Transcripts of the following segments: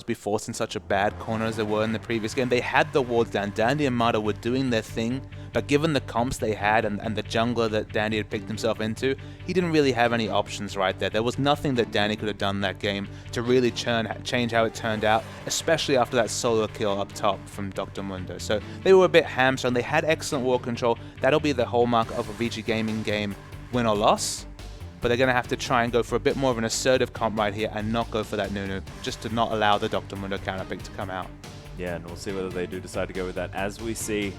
be forced in such a bad corner as they were in the previous game. They had the wards down. Dandy and Mata were doing their thing, but given the comps they had and the jungler that Dandy had picked himself into, he didn't really have any options right there. There was nothing that Dandy could have done that game to really change how it turned out, especially after that solo kill up top from Dr. Mundo. So they were a bit hamstrung. They had excellent ward control. That'll be the hallmark of a Vici gaming game, win or loss. But they're going to have to try and go for a bit more of an assertive comp right here and not go for that Nunu, just to not allow the Dr. Mundo counter pick to come out. Yeah, and we'll see whether they do decide to go with that as we see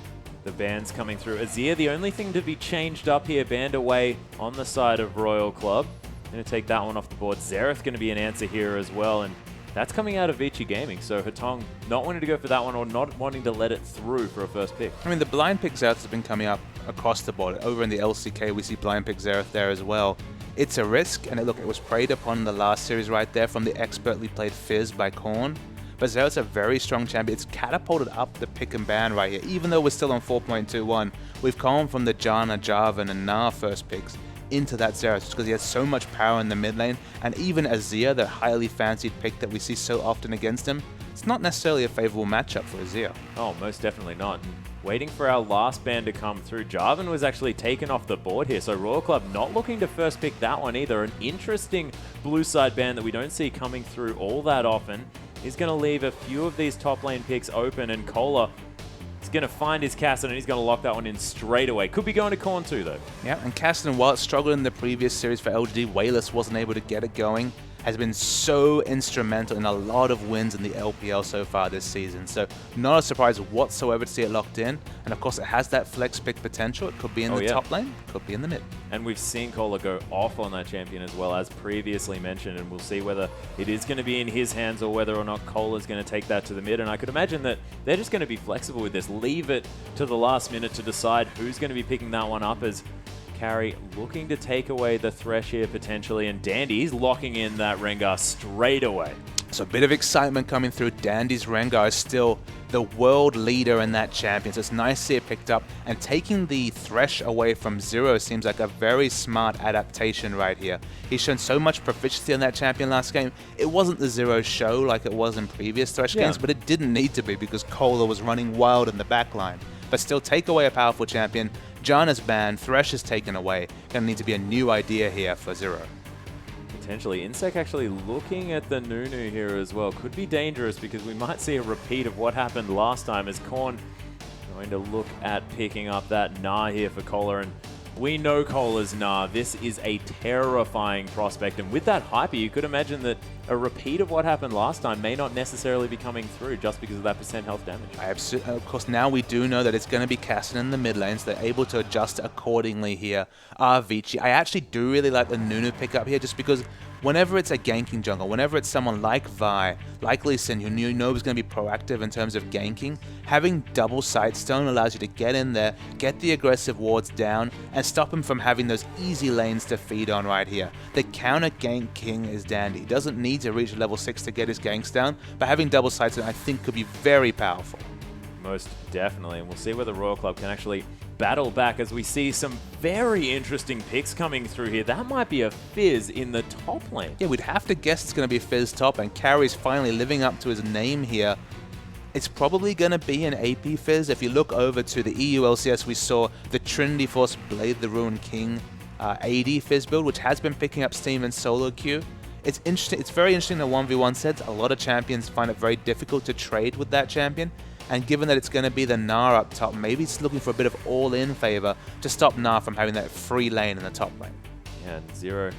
the bans coming through. Azir, the only thing to be changed up here, banned away on the side of Royal Club. Going to take that one off the board. Xerath going to be an answer here as well, and that's coming out of Vici Gaming. So Hatong not wanting to go for that one or not wanting to let it through for a first pick. I mean, the blind pick Xerath has been coming up across the board. Over in the LCK, we see blind pick Xerath there as well. It's a risk, and look, it was preyed upon in the last series right there from the expertly played Fizz by Korn. But Xerath's a very strong champion. It's catapulted up the pick and ban right here. Even though we're still on 4.21, we've gone from the Janna, Jarvan, and Gnar first picks into that Xerath just because he has so much power in the mid lane. And even Azir, the highly fancied pick that we see so often against him, it's not necessarily a favorable matchup for Azir. Oh, most definitely not. Waiting for our last ban to come through. Jarvan was actually taken off the board here, so Royal Club not looking to first pick that one either. An interesting blue side ban that we don't see coming through all that often is going to leave a few of these top lane picks open, and Kohler is going to find his Castle and he's going to lock that one in straight away. Could be going to Korn too, though. Yeah, and Castle, while it struggled in the previous series for LGD, Wayless wasn't able to get it going. Has been so instrumental in a lot of wins in the LPL so far this season. So not a surprise whatsoever to see it locked in. And of course it has that flex pick potential. It could be in the top lane, could be in the mid. And we've seen Kohler go off on that champion as well, as previously mentioned, and we'll see whether it is going to be in his hands or whether or not Kohler's going to take that to the mid. And I could imagine that they're just going to be flexible with this. Leave it to the last minute to decide who's going to be picking that one up, as Carry looking to take away the Thresh here potentially, and Dandy's locking in that Rengar straight away. So a bit of excitement coming through. Dandy's Rengar is still the world leader in that champion, so it's nice to see it picked up, and taking the Thresh away from Zero seems like a very smart adaptation right here. He's shown so much proficiency on that champion last game. It wasn't the Zero show like it was in previous Thresh games, but it didn't need to be because Kohler was running wild in the backline. But still, take away a powerful champion. Janna's banned, Thresh is taken away. Gonna need to be a new idea here for Zero. Potentially. Insec actually looking at the Nunu here as well. Could be dangerous because we might see a repeat of what happened last time, as Korn going to look at picking up that Gnar here for Kohler. And we know Kohler's Gnar. This is a terrifying prospect. And with that hyper, you could imagine that a repeat of what happened last time may not necessarily be coming through just because of that % health damage. Absolutely. Of course, now we do know that it's going to be Cassin in the mid lane, so they're able to adjust accordingly here. Vici. I actually do really like the Nunu pickup here, just because whenever it's a ganking jungle, whenever it's someone like Vi, like Lee Sin, who you know is going to be proactive in terms of ganking, having double Sightstone allows you to get in there, get the aggressive wards down, and stop him from having those easy lanes to feed on right here. The counter gank king is Dandy. He doesn't need to reach level 6 to get his ganks down, but having double Sightstone I think could be very powerful. Most definitely, and we'll see whether Royal Club can actually battle back, as we see some very interesting picks coming through here. That might be a Fizz in the top lane. Yeah, we'd have to guess it's going to be Fizz top, and Carry's finally living up to his name here. It's probably going to be an AP Fizz. If you look over to the EU LCS, we saw the Trinity Force Blade the Ruined King AD Fizz build, which has been picking up steam in solo queue. It's interesting. It's very interesting in the 1v1 sets. A lot of champions find it very difficult to trade with that champion. And given that it's going to be the Gnar up top, maybe it's looking for a bit of all-in favor to stop Gnar from having that free lane in the top lane. Yeah, and Zero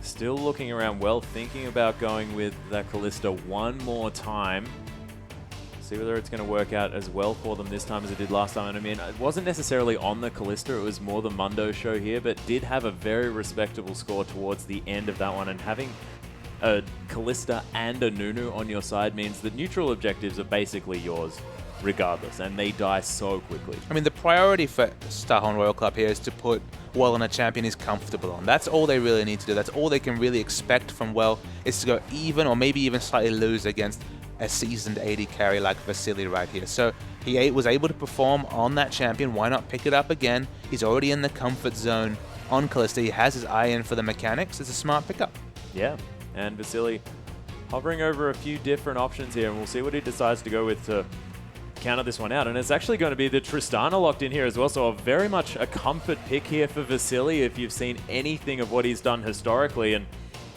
still looking around well, thinking about going with that Kalista one more time. See whether it's going to work out as well for them this time as it did last time. And I mean, it wasn't necessarily on the Kalista, it was more the Mundo show here, but did have a very respectable score towards the end of that one. And having a Kalista and a Nunu on your side means that neutral objectives are basically yours regardless, and they die so quickly. I mean, the priority for Starhorn Royal Club here is to put Well on a champion he's comfortable on. That's all they really need to do. That's all they can really expect from Well, is to go even or maybe even slightly lose against a seasoned AD carry like Vasily right here. So he was able to perform on that champion. Why not pick it up again? He's already in the comfort zone on Kalista. He has his eye in for the mechanics. It's a smart pickup. Yeah, and Vasily hovering over a few different options here, and we'll see what he decides to go with to counter this one out. And it's actually going to be the Tristana locked in here as well, so very much a comfort pick here for Vasily if you've seen anything of what he's done historically, and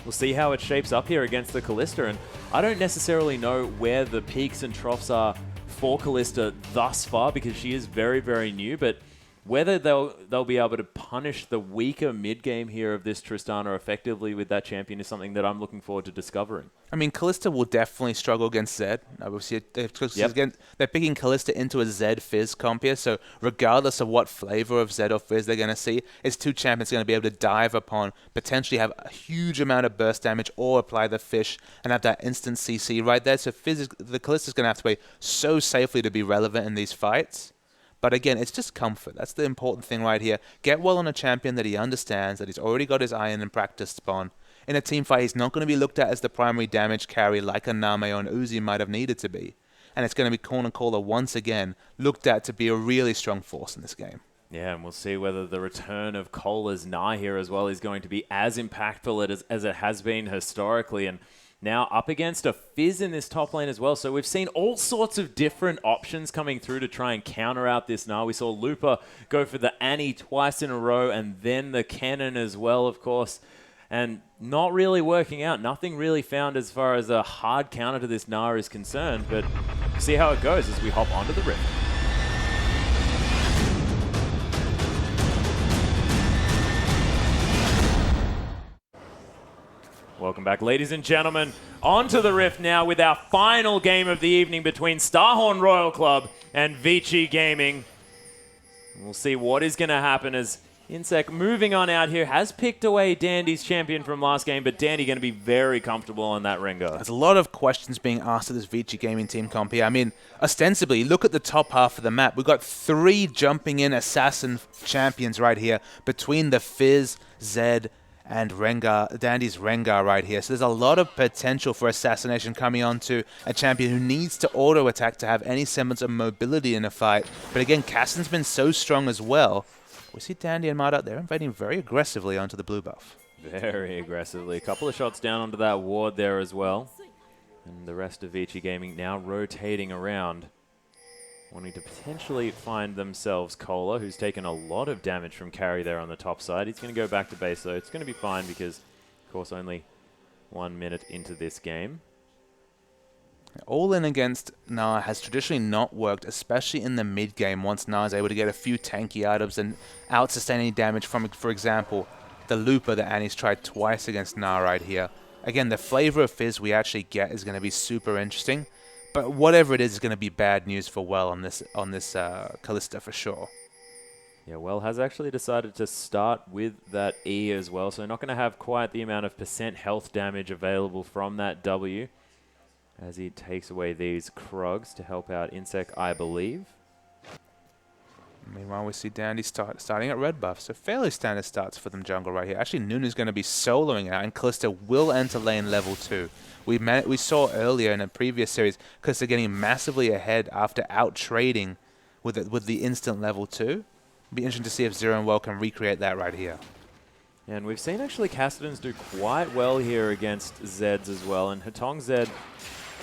we'll see how it shapes up here against the Kalista. And I don't necessarily know where the peaks and troughs are for Kalista thus far because she is very, very new, but whether they'll be able to punish the weaker mid-game here of this Tristana effectively with that champion is something that I'm looking forward to discovering. I mean, Kalista will definitely struggle against Zed. Obviously, they're picking Kalista into a Zed Fizz comp here, so regardless of what flavor of Zed or Fizz they're going to see, it's two champions going to be able to dive upon, potentially have a huge amount of burst damage or apply the fish and have that instant CC right there. So the Kalista's going to have to play so safely to be relevant in these fights. But again, it's just comfort. That's the important thing right here. Get well on a champion that he understands, that he's already got his eye in and practiced upon. In a team fight, he's not going to be looked at as the primary damage carry like a Name or an Uzi might have needed to be. And it's going to be Corner Caller once again looked at to be a really strong force in this game. Yeah, and we'll see whether the return of Kohler's Na here as well is going to be as impactful as it has been historically. And now up against a Fizz in this top lane as well. So we've seen all sorts of different options coming through to try and counter out this Na. We saw Lupa go for the Annie twice in a row and then the Cannon as well, of course. And not really working out. Nothing really found as far as a hard counter to this Na is concerned. But see how it goes as we hop onto the Rift. Welcome back, ladies and gentlemen. Onto the Rift now with our final game of the evening between Starhorn Royal Club and Vici Gaming. We'll see what is going to happen as Insec, moving on out here, has picked away Dandy's champion from last game, but Dandy going to be very comfortable on that Rengar. There's a lot of questions being asked of this Vici Gaming team comp here. I mean, ostensibly, look at the top half of the map. We've got 3 jumping in assassin champions right here between the Fizz, Zed, and Rengar, Dandy's Rengar right here. So there's a lot of potential for assassination coming onto a champion who needs to auto-attack to have any semblance of mobility in a fight. But again, Cassin's been so strong as well. We see Dandy and Mud out there invading very aggressively onto the blue buff. Very aggressively. A couple of shots down onto that ward there as well. And the rest of Vici Gaming now rotating around, wanting to potentially find themselves Kohler, who's taken a lot of damage from carry there on the top side. He's going to go back to base, though. It's going to be fine because, of course, only 1 minute into this game. All in against Na has traditionally not worked, especially in the mid game once Na is able to get a few tanky items and out-sustain any damage from, for example, the Lupa that Annie's tried twice against Na right here. Again, the flavor of Fizz we actually get is going to be super interesting. But whatever it is going to be bad news for Well on this Kalista for sure. Yeah, Well has actually decided to start with that E as well, so not going to have quite the amount of % health damage available from that W as he takes away these Krogs to help out Insec, I believe. Meanwhile, we see Dandy starting at red buff, so fairly standard starts for them jungle right here. Actually, Nunu's going to be soloing out, and Kalista will enter lane level 2. We saw earlier in a previous series Kalista getting massively ahead after out-trading with the instant level 2. It'll be interesting to see if Zero and Well can recreate that right here. And we've seen actually Kassadin's do quite well here against Zeds as well, and Hatong Zed,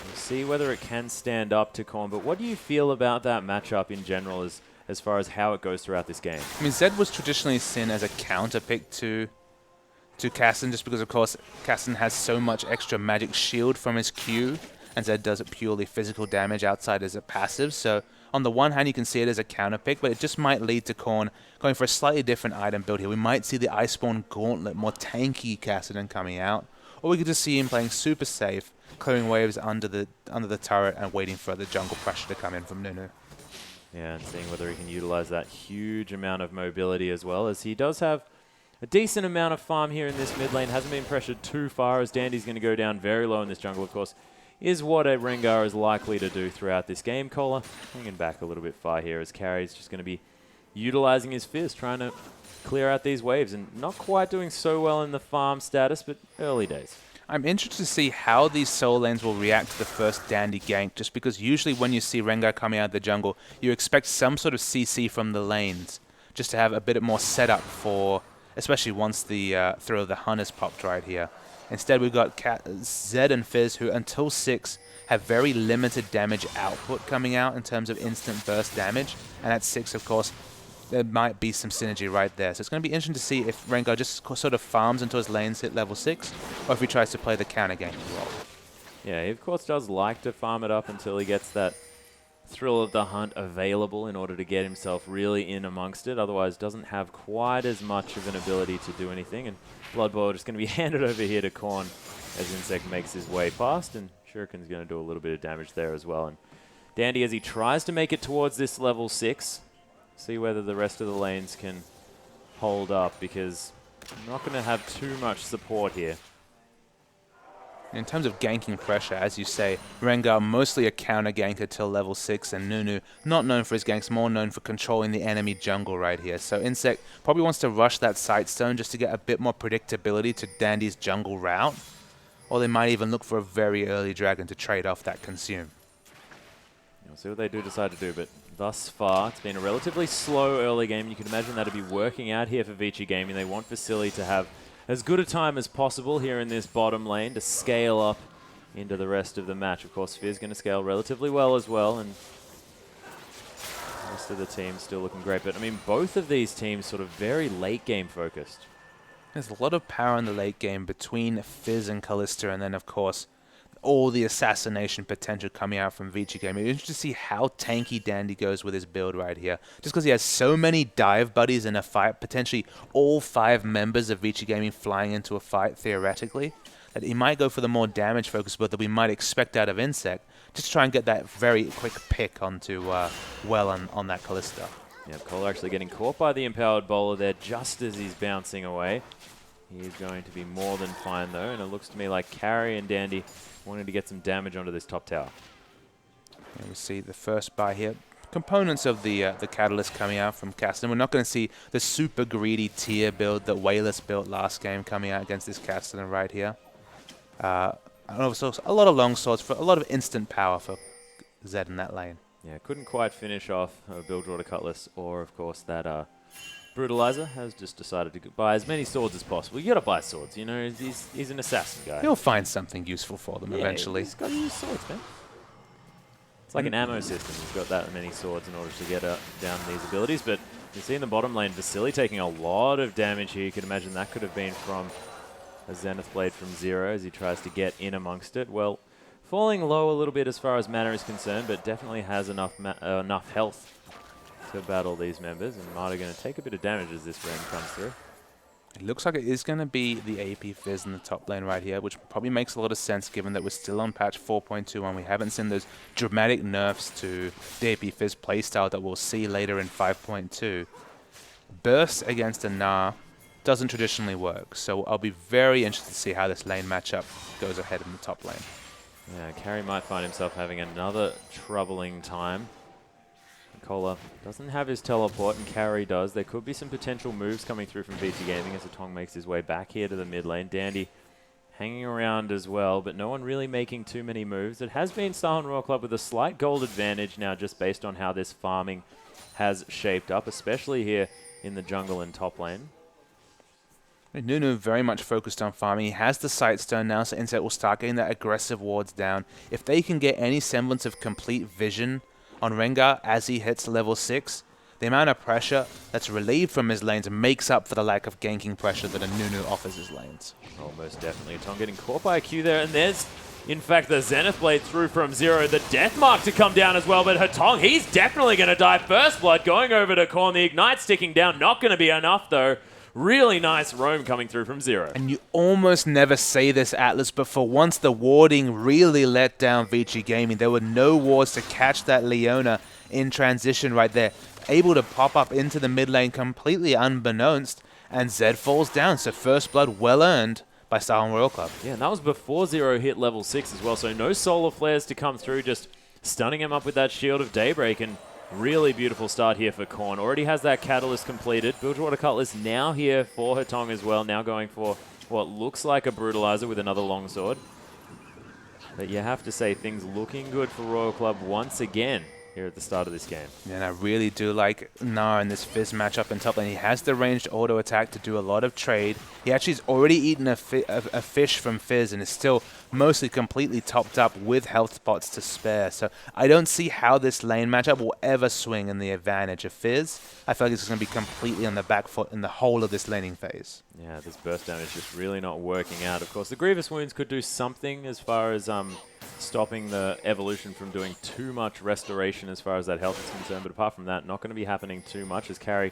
we'll see whether it can stand up to Korn. But what do you feel about that matchup in general as far as how it goes throughout this game? I mean, Zed was traditionally seen as a counter pick to Kassadin, just because, of course, Kassadin has so much extra magic shield from his Q, and Zed does it purely physical damage outside as a passive. So on the one hand, you can see it as a counter pick, but it just might lead to Korn going for a slightly different item build here. We might see the Iceborne Gauntlet, more tanky Kassadin coming out, or we could just see him playing super safe, clearing waves under the turret and waiting for the jungle pressure to come in from Nunu. Yeah, and seeing whether he can utilize that huge amount of mobility as well, as he does have a decent amount of farm here in this mid lane. Hasn't been pressured too far, as Dandy's going to go down very low in this jungle, of course, is what a Rengar is likely to do throughout this game. Kohler hanging back a little bit far here, as Carry's just going to be utilizing his Fizz, trying to clear out these waves, and not quite doing so well in the farm status, but early days. I'm interested to see how these solo lanes will react to the first Dandy gank, just because usually when you see Rengar coming out of the jungle, you expect some sort of CC from the lanes, just to have a bit more setup for, especially once the throw of the Hun is popped right here. Instead, we've got Zed and Fizz, who until 6 have very limited damage output coming out in terms of instant burst damage. And at 6, of course, there might be some synergy right there. So it's going to be interesting to see if Rengar just sort of farms until his lanes hit level 6, or if he tries to play the counter game role. Yeah, he of course does like to farm it up until he gets that thrill of the hunt available in order to get himself really in amongst it. Otherwise, doesn't have quite as much of an ability to do anything. And Blood Boil just going to be handed over here to Korn as Insect makes his way past. And Shuriken's going to do a little bit of damage there as well. And Dandy, as he tries to make it towards this level 6, see whether the rest of the lanes can hold up, because I'm not going to have too much support here. In terms of ganking pressure, as you say, Rengar mostly a counter ganker till level 6, and Nunu not known for his ganks, more known for controlling the enemy jungle right here. So Insect probably wants to rush that Sightstone just to get a bit more predictability to Dandy's jungle route, or they might even look for a very early dragon to trade off that consume. We'll see what they do decide to do, but thus far it's been a relatively slow early game. You can imagine that'd be working out here for Vici Gaming. They want Vasily to have as good a time as possible here in this bottom lane to scale up into the rest of the match. Of course, Fizz going to scale relatively well as well, and the rest of the team still looking great. But, I mean, both of these teams sort of very late game focused. There's a lot of power in the late game between Fizz and Kalista, and then, of course, all the assassination potential coming out from Vici Gaming. It's interesting to see how tanky Dandy goes with his build right here. Just because he has so many dive buddies in a fight, potentially all 5 members of Vici Gaming flying into a fight, theoretically, that he might go for the more damage-focused build that we might expect out of Insect, just to try and get that very quick pick onto well on that Kalista. Yeah, Cole actually getting caught by the Empowered Bowler there just as he's bouncing away. He's going to be more than fine, though, and it looks to me like Carry and Dandy wanting to get some damage onto this top tower. And we see the first buy here. Components of the Catalyst coming out from Castellan. We're not going to see the super greedy tier build that Wayless built last game coming out against this Castellan right here. And also a lot of long swords, for a lot of instant power for Zed in that lane. Yeah, couldn't quite finish off Bilgewater Cutlass, or of course that Brutalizer has just decided to buy as many swords as possible. You gotta buy swords, you know, he's an assassin guy. He'll find something useful for them eventually. He's gotta use swords, man. It's like an ammo system. He's got that many swords in order to get down these abilities, but you see in the bottom lane, Vasily taking a lot of damage here. You can imagine that could have been from a Zenith Blade from 0 as he tries to get in amongst it. Well, falling low a little bit as far as mana is concerned, but definitely has enough health to battle these members, and Marta going to take a bit of damage as this round comes through. It looks like it is going to be the AP Fizz in the top lane right here, which probably makes a lot of sense given that we're still on patch 4.21. We haven't seen those dramatic nerfs to the AP Fizz playstyle that we'll see later in 5.2. Burst against a Gnar doesn't traditionally work, so I'll be very interested to see how this lane matchup goes ahead in the top lane. Yeah, Carry might find himself having another troubling time. Cola doesn't have his teleport, and Carry does. There could be some potential moves coming through from Vici Gaming as Atong makes his way back here to the mid lane. Dandy hanging around as well, but no one really making too many moves. It has been Star Royal Club with a slight gold advantage now, just based on how this farming has shaped up, especially here in the jungle and top lane. Nunu very much focused on farming. He has the Sightstone now, so Insect will start getting that aggressive wards down. If they can get any semblance of complete vision on Rengar as he hits level 6, the amount of pressure that's relieved from his lanes makes up for the lack of ganking pressure that a Nunu offers his lanes. Almost definitely. Tom getting caught by a Q there, and there's, in fact, the Zenith Blade through from 0. The Death Mark to come down as well, but Hatong, he's definitely going to die first blood. Going over to Korn, the Ignite sticking down, not going to be enough, though. Really nice roam coming through from 0. And you almost never say this, Atlas, but for once the warding really let down Vici Gaming. There were no wards to catch that Leona in transition right there. Able to pop up into the mid lane completely unbeknownst, and Zed falls down. So first blood well earned by Star Royal Club. Yeah, and that was before 0 hit level 6 as well, so no solar flares to come through, just stunning him up with that Shield of Daybreak, and really beautiful start here for Korn. Already has that Catalyst completed. Bilgewater Cutlass now here for Hatong as well. Now going for what looks like a Brutalizer with another longsword. But you have to say things looking good for Royal Club once again here at the start of this game. Yeah, and I really do like Gnar in this Fizz matchup in top lane. He has the ranged auto attack to do a lot of trade. He actually has already eaten a fish from Fizz and is still mostly completely topped up with health spots to spare. So I don't see how this lane matchup will ever swing in the advantage of Fizz. I feel like it's going to be completely on the back foot in the whole of this laning phase. Yeah, this burst damage just really not working out. Of course, the Grievous Wounds could do something as far as stopping the evolution from doing too much restoration as far as that health is concerned. But apart from that, not going to be happening too much as Carry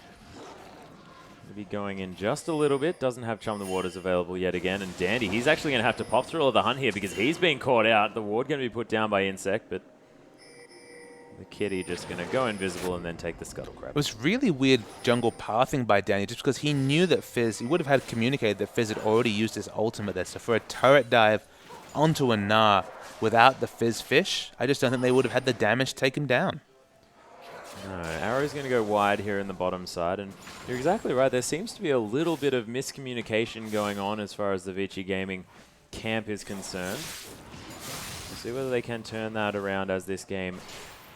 will be going in just a little bit. Doesn't have Chum the Waters available yet again. And Dandy, he's actually going to have to pop through all the hunt here because he's being caught out. The ward going to be put down by Insect, but the kitty just going to go invisible and then take the Scuttle Crab. It was really weird jungle pathing by Danny just because he knew that Fizz, he would have had communicated that Fizz had already used his ultimate there. So for a turret dive onto a Gnar without the Fizz fish, I just don't think they would have had the damage to take him down. No, Arrow's going to go wide here in the bottom side, and you're exactly right. There seems to be a little bit of miscommunication going on as far as the Vici Gaming camp is concerned. We'll see whether they can turn that around as this game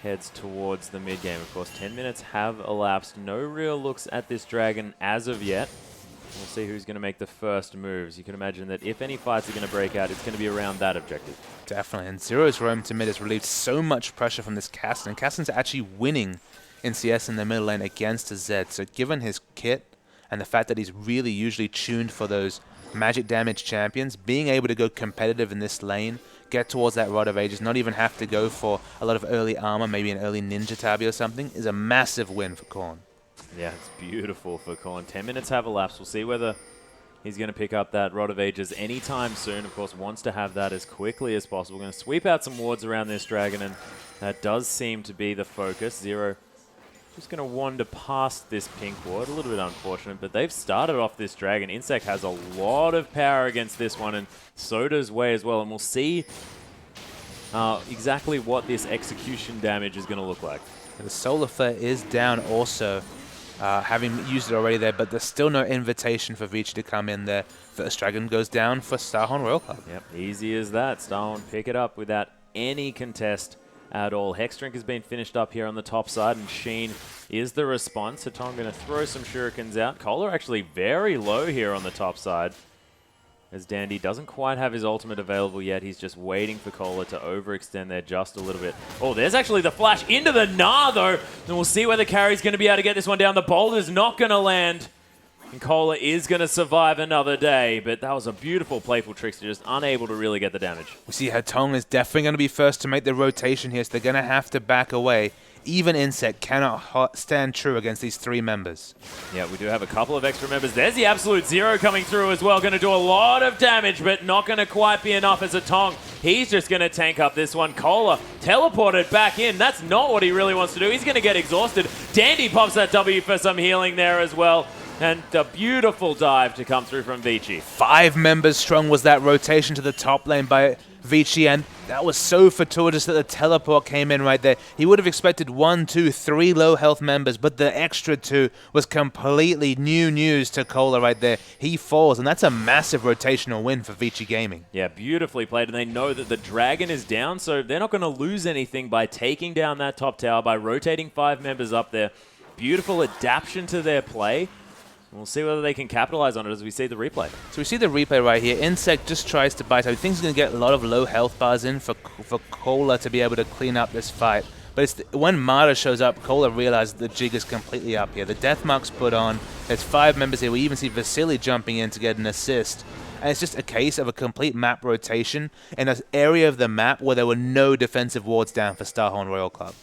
heads towards the mid-game. Of course, 10 minutes have elapsed. No real looks at this dragon as of yet. We'll see who's going to make the first moves. You can imagine that if any fights are going to break out, it's going to be around that objective. Definitely, and Zero's roam to mid has relieved so much pressure from this Castan. And Castan's actually winning in CS in the middle lane against a Zed. So given his kit and the fact that he's really usually tuned for those magic damage champions, being able to go competitive in this lane, get towards that Rod of Ages, not even have to go for a lot of early armor, maybe an early Ninja Tabi or something, is a massive win for Khorne. Yeah, it's beautiful for Khorne. 10 minutes have elapsed. We'll see whether he's going to pick up that Rod of Ages anytime soon. Of course, wants to have that as quickly as possible. Going to sweep out some wards around this dragon, and that does seem to be the focus. Zero just going to wander past this pink ward. A little bit unfortunate, but they've started off this dragon. Insect has a lot of power against this one, and so does Wei as well. And we'll see exactly what this execution damage is going to look like. The Solar Flare is down also, having used it already there, but there's still no invitation for Vici to come in there. First dragon goes down for Starhorn Royal Club. Yep, easy as that. Starhorn pick it up without any contest at all. Hexdrink has been finished up here on the top side, and Sheen is the response. Hatong going to throw some shurikens out. Kohler actually very low here on the top side, as Dandy doesn't quite have his ultimate available yet. He's just waiting for Kohler to overextend there just a little bit. Oh, there's actually the flash into the Gnar, though. And we'll see whether Carry's going to be able to get this one down. The boulder's not going to land. And Kohler is going to survive another day, but that was a beautiful playful trickster, just unable to really get the damage. We see Hatong is definitely going to be first to make the rotation here, so they're going to have to back away. Even Insect cannot stand true against these three members. Yeah, we do have a couple of extra members. There's the Absolute Zero coming through as well. Going to do a lot of damage, but not going to quite be enough as Hatong. He's just going to tank up this one. Kohler teleported back in. That's not what he really wants to do. He's going to get exhausted. Dandy pops that W for some healing there as well. And a beautiful dive to come through from Vici. 5 members strong was that rotation to the top lane by Vici, and that was so fortuitous that the teleport came in right there. He would have expected 1, 2, 3 low health members, but the extra 2 was completely new news to Kohler right there. He falls, and that's a massive rotational win for Vici Gaming. Yeah, beautifully played, and they know that the dragon is down, so they're not going to lose anything by taking down that top tower, by rotating 5 members up there. Beautiful adaptation to their play. We'll see whether they can capitalize on it as we see the replay. So we see the replay right here. Insect just tries to bite. I think he's going to get a lot of low health bars in for Kohler to be able to clean up this fight. But it's when Mara shows up, Kohler realizes the jig is completely up here. The death mark's put on. There's 5 members here. We even see Vasily jumping in to get an assist. And it's just a case of a complete map rotation in an area of the map where there were no defensive wards down for Starhorn Royal Club.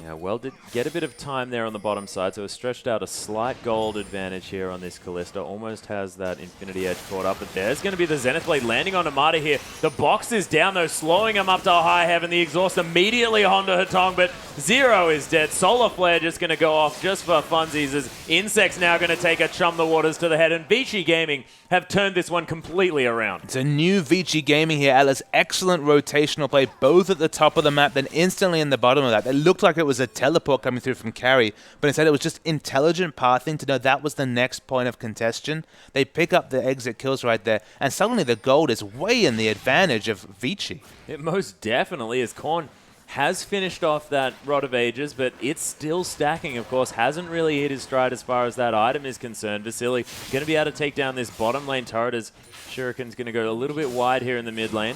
Yeah, well, did get a bit of time there on the bottom side, so it's stretched out a slight gold advantage here on this Kalista. Almost has that Infinity Edge caught up, but there's going to be the Zenith Blade landing on Amada here. The box is down, though, slowing him up to high heaven. The exhaust immediately onto Hatong, but Zero is dead. Solar Flare just going to go off just for funsies, as Insect's now going to take a Chum the Waters to the head, and Vici Gaming have turned this one completely around. It's a new Vici Gaming here, Atlas. Excellent rotational play, both at the top of the map, then instantly in the bottom of that. It looked like it was a teleport coming through from Carry, but instead it was just intelligent pathing to know that was the next point of contention. They pick up the exit kills right there, and suddenly the gold is way in the advantage of Vici. It most definitely is. Khorne has finished off that Rod of Ages, but it's still stacking, of course. Hasn't really hit his stride as far as that item is concerned. Vasily going to be able to take down this bottom lane turret as Shuriken's going to go a little bit wide here in the mid lane.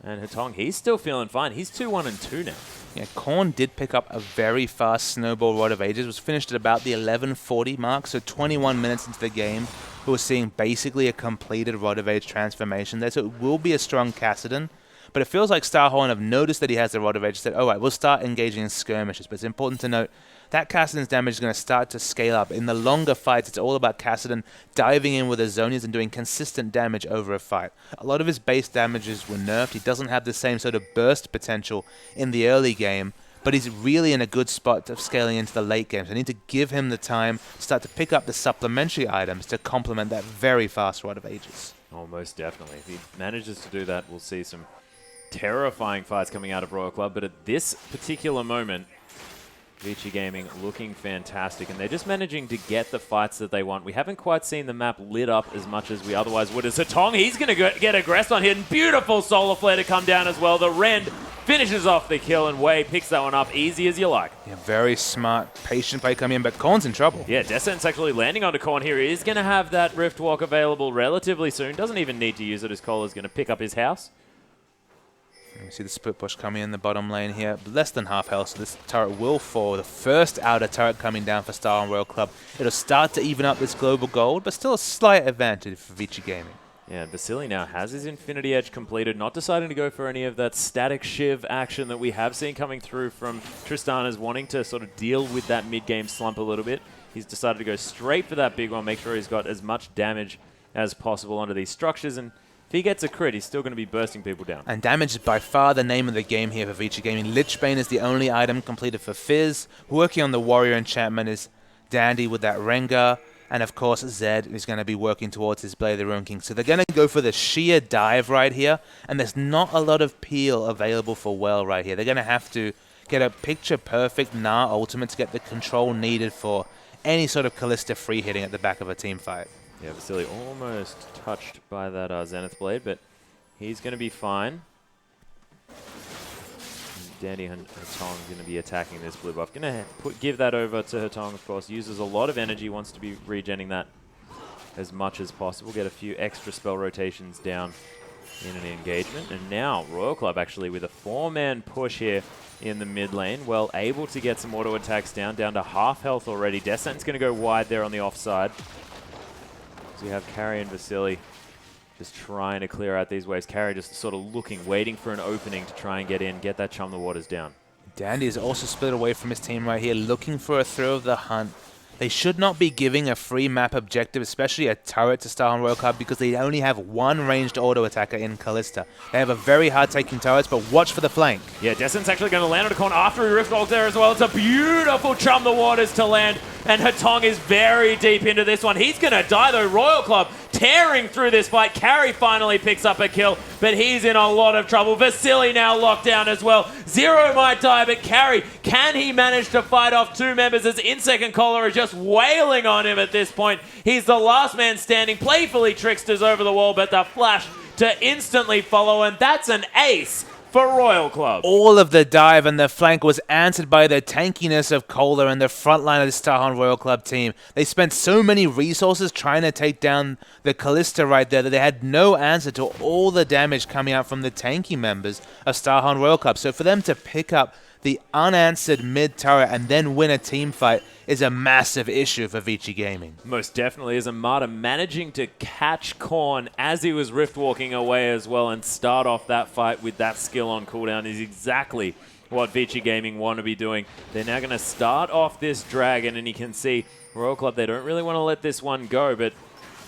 And Hetong, he's still feeling fine. He's 2-1-2 now. Yeah, Korn did pick up a very fast snowball Rod of Ages. It was finished at about the 11:40 mark, so 21 minutes into the game. We were seeing basically a completed Rod of Age transformation there, so it will be a strong Kassadin. But it feels like Starhorn have noticed that he has the Rod of Age, said, all right, we'll start engaging in skirmishes. But it's important to note that Kassadin's damage is going to start to scale up. In the longer fights, it's all about Kassadin diving in with his Zonias and doing consistent damage over a fight. A lot of his base damages were nerfed. He doesn't have the same sort of burst potential in the early game, but he's really in a good spot of scaling into the late game. So I need to give him the time to start to pick up the supplementary items to complement that very fast Rod of Ages. Oh, most definitely. If he manages to do that, we'll see some terrifying fights coming out of Royal Club. But at this particular moment, Vici Gaming looking fantastic, and they're just managing to get the fights that they want. We haven't quite seen the map lit up as much as we otherwise would. As Hetong, he's going to get aggressed on here, and beautiful Solar Flare to come down as well. The Rend finishes off the kill, and Wei picks that one up easy as you like. Yeah, very smart, patient play coming in, but Korn's in trouble. Yeah, Descent's actually landing onto Korn here. He is going to have that Rift Walk available relatively soon. Doesn't even need to use it as Kohler's going to pick up his house. You see the split push coming in the bottom lane here. Less than half health, so this turret will fall. The first outer turret coming down for Star and Royal Club. It'll start to even up this global gold, but still a slight advantage for Vici Gaming. Yeah, Vasily now has his Infinity Edge completed, not deciding to go for any of that static Shiv action that we have seen coming through from Tristana's wanting to sort of deal with that mid-game slump a little bit. He's decided to go straight for that big one, make sure he's got as much damage as possible onto these structures, and if he gets a crit, he's still going to be bursting people down. And damage is by far the name of the game here for Vici Gaming. Lichbane is the only item completed for Fizz. Working on the Warrior enchantment is Dandy with that Rengar. And of course, Zed is going to be working towards his Blade of the Ruin King. So they're going to go for the sheer dive right here. And there's not a lot of peel available for Well right here. They're going to have to get a picture-perfect Gnar ultimate to get the control needed for any sort of Kalista free hitting at the back of a team fight. Yeah, Vasily almost touched by that Zenith Blade, but he's going to be fine. Dandy Hetong going to be attacking this blue buff. Going to give that over to Hetong, of course. Uses a lot of energy, wants to be regenning that as much as possible. Get a few extra spell rotations down in an engagement. And now Royal Club actually with a 4-man push here in the mid lane. Well, able to get some auto attacks down to half health already. Descent's going to go wide there on the offside. So we have Carry and Vasily just trying to clear out these waves. Carry just sort of looking, waiting for an opening to try and get in, get that Chum the Waters down. Dandy is also split away from his team right here, looking for a throw of the hunt. They should not be giving a free map objective, especially a turret to Star and Royal Club, because they only have one ranged auto attacker in Kalista. They have a very hard taking turrets, but watch for the flank. Yeah, Descent's actually going to land on a corner after he Rift Walks there as well. It's a beautiful Chum the Waters to land, and Hetong is very deep into this one. He's going to die though. Royal Club tearing through this fight. Carry finally picks up a kill, but he's in a lot of trouble. Vasily now locked down as well. Zero might die, but Carry, can he manage to fight off two members as Insect and Kohler are just wailing on him at this point? He's the last man standing. Playfully Tricksters over the wall, but the flash to instantly follow, and that's an ace for Royal Club. All of the dive and the flank was answered by the tankiness of Kohler and the front line of the Starhorn Royal Club team. They spent so many resources trying to take down the Kalista right there that they had no answer to all the damage coming out from the tanky members of Starhorn Royal Club. So for them to pick up the unanswered mid-turret and then win a team fight is a massive issue for Vici Gaming. Most definitely is. Amada managing to catch Korn as he was rift walking away as well and start off that fight with that skill on cooldown is exactly what Vici Gaming want to be doing. They're now going to start off this dragon, and you can see Royal Club, they don't really want to let this one go, but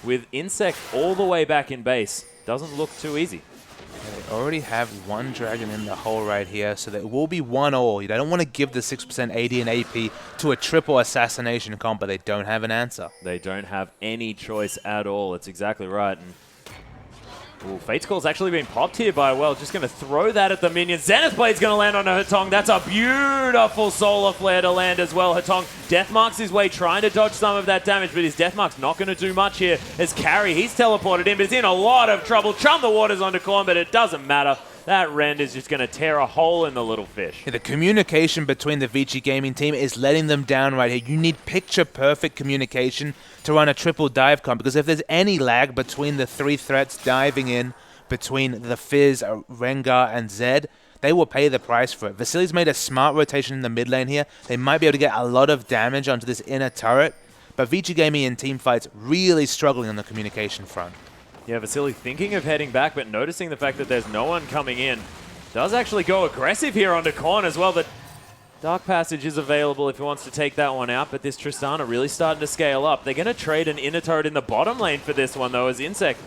with Insect all the way back in base, doesn't look too easy. They already have one dragon in the hole right here, so there will be 1-all. You don't want to give the 6% AD and AP to a triple assassination comp, but they don't have an answer. They don't have any choice at all. It's exactly right. And Fate's Call's actually been popped here by Well. Just going to throw that at the minions. Zenith Blade's going to land on a Hetong. That's a beautiful Solar Flare to land as well. Hetong Deathmarks his way, trying to dodge some of that damage, but his Deathmark's not going to do much here as Carry. He's teleported in, but he's in a lot of trouble. Chum the Waters onto Korn, but it doesn't matter. That rend is just going to tear a hole in the little fish. Yeah, the communication between the Vici gaming team is letting them down right here. You need picture-perfect communication to run a triple dive comp, because if there's any lag between the three threats diving in, between the Fizz, Rengar, and Zed, they will pay the price for it. Vasili's made a smart rotation in the mid lane here. They might be able to get a lot of damage onto this inner turret, but Vici gaming in team fights really struggling on the communication front. Yeah, Vasili thinking of heading back, but noticing the fact that there's no one coming in. Does actually go aggressive here onto Korn as well. The Dark Passage is available if he wants to take that one out, but this Tristana really starting to scale up. They're going to trade an inner turret in the bottom lane for this one, though, as Insect,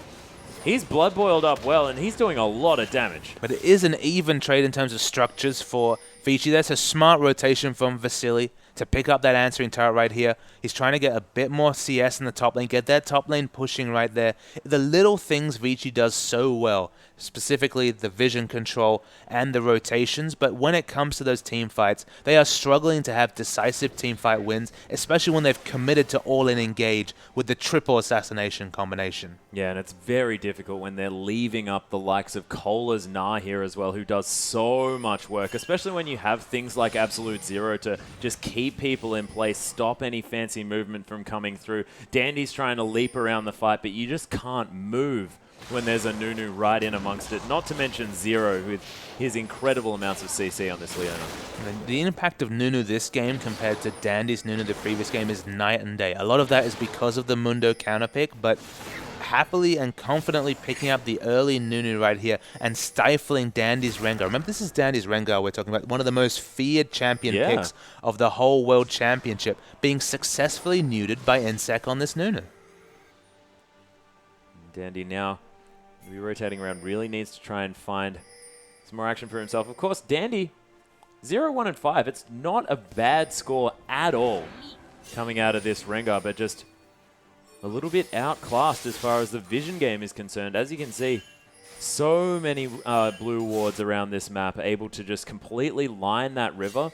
he's blood boiled up well, and he's doing a lot of damage. But it is an even trade in terms of structures for Vici. That's a smart rotation from Vasili to pick up that answering turret right here. He's trying to get a bit more CS in the top lane, get that top lane pushing right there. The little things Vici does so well, specifically the vision control and the rotations, but when it comes to those team fights, they are struggling to have decisive team fight wins, especially when they've committed to all-in engage with the triple assassination combination. Yeah, and it's very difficult when they're leaving up the likes of Cola's Nah here as well, who does so much work, especially when you have things like Absolute Zero to just keep people in place, stop any fancy movement from coming through. Dandy's trying to leap around the fight, but you just can't move when there's a Nunu right in amongst it. Not to mention Zero with his incredible amounts of CC on this Leona. The impact of Nunu this game compared to Dandy's Nunu the previous game is night and day. A lot of that is because of the Mundo counterpick, but happily and confidently picking up the early Nunu right here and stifling Dandy's Rengar. Remember, this is Dandy's Rengar we're talking about, one of the most feared champion picks of the whole World Championship, being successfully neutered by Insec on this Nunu. Dandy now be rotating around, really needs to try and find some more action for himself. Of course, Dandy, 0-1 and 5. It's not a bad score at all coming out of this Rengar, but just a little bit outclassed as far as the vision game is concerned. As you can see, so many blue wards around this map, able to just completely line that river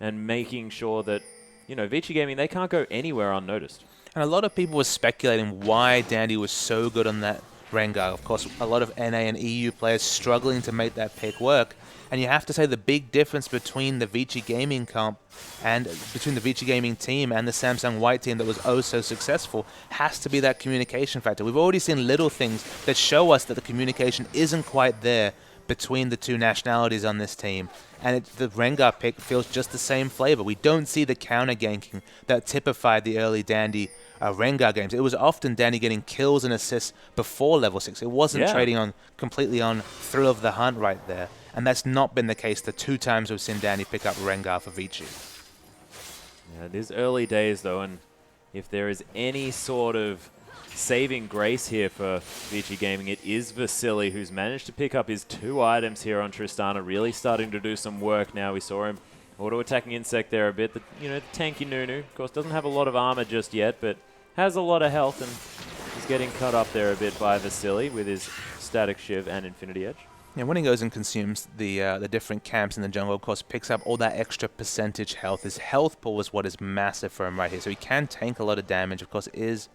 and making sure that, you know, Vici Gaming, they can't go anywhere unnoticed. And a lot of people were speculating why Dandy was so good on that Rengar. Of course, a lot of NA and EU players struggling to make that pick work. And you have to say the big difference between the Vici Gaming comp and between the Vici Gaming team and the Samsung White team that was oh so successful has to be that communication factor. We've already seen little things that show us that the communication isn't quite there between the two nationalities on this team. And the Rengar pick feels just the same flavor. We don't see the counter ganking that typified the early Dandy Rengar games. It was often Dandy getting kills and assists before level 6. It wasn't trading on completely on thrill of the hunt right there. And that's not been the case the 2 times we've seen Dandy pick up Rengar for Vici. Yeah, it is early days though, and if there is any sort of saving grace here for Vici Gaming, it is Vasili, who's managed to pick up his 2 items here on Tristana, really starting to do some work now. We saw him auto-attacking Insect there a bit. The tanky Nunu, of course, doesn't have a lot of armor just yet, but has a lot of health and is getting cut up there a bit by Vasili with his Static Shiv and Infinity Edge. Yeah, when he goes and consumes the different camps in the jungle, of course, picks up all that extra percentage health. His health pool is what is massive for him right here, so he can tank a lot of damage. Of course, he's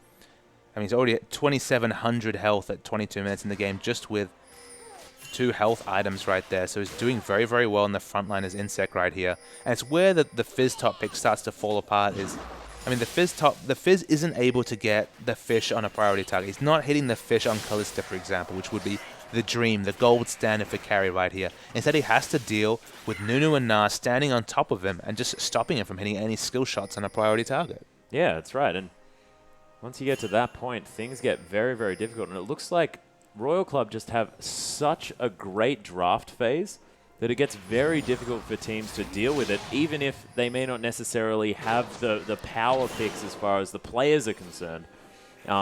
already at 2,700 health at 22 minutes in the game just with 2 health items right there. So he's doing very, very well in the front line as Insect right here. And it's where the Fizz top pick starts to fall apart is, the Fizz isn't able to get the fish on a priority target. He's not hitting the fish on Kalista, for example, which would be the dream, the gold standard for carry right here. Instead, he has to deal with Nunu and Nah standing on top of him and just stopping him from hitting any skill shots on a priority target. Yeah, that's right. And once you get to that point, things get very, very difficult. And it looks like Royal Club just have such a great draft phase that it gets very difficult for teams to deal with it, even if they may not necessarily have the power picks as far as the players are concerned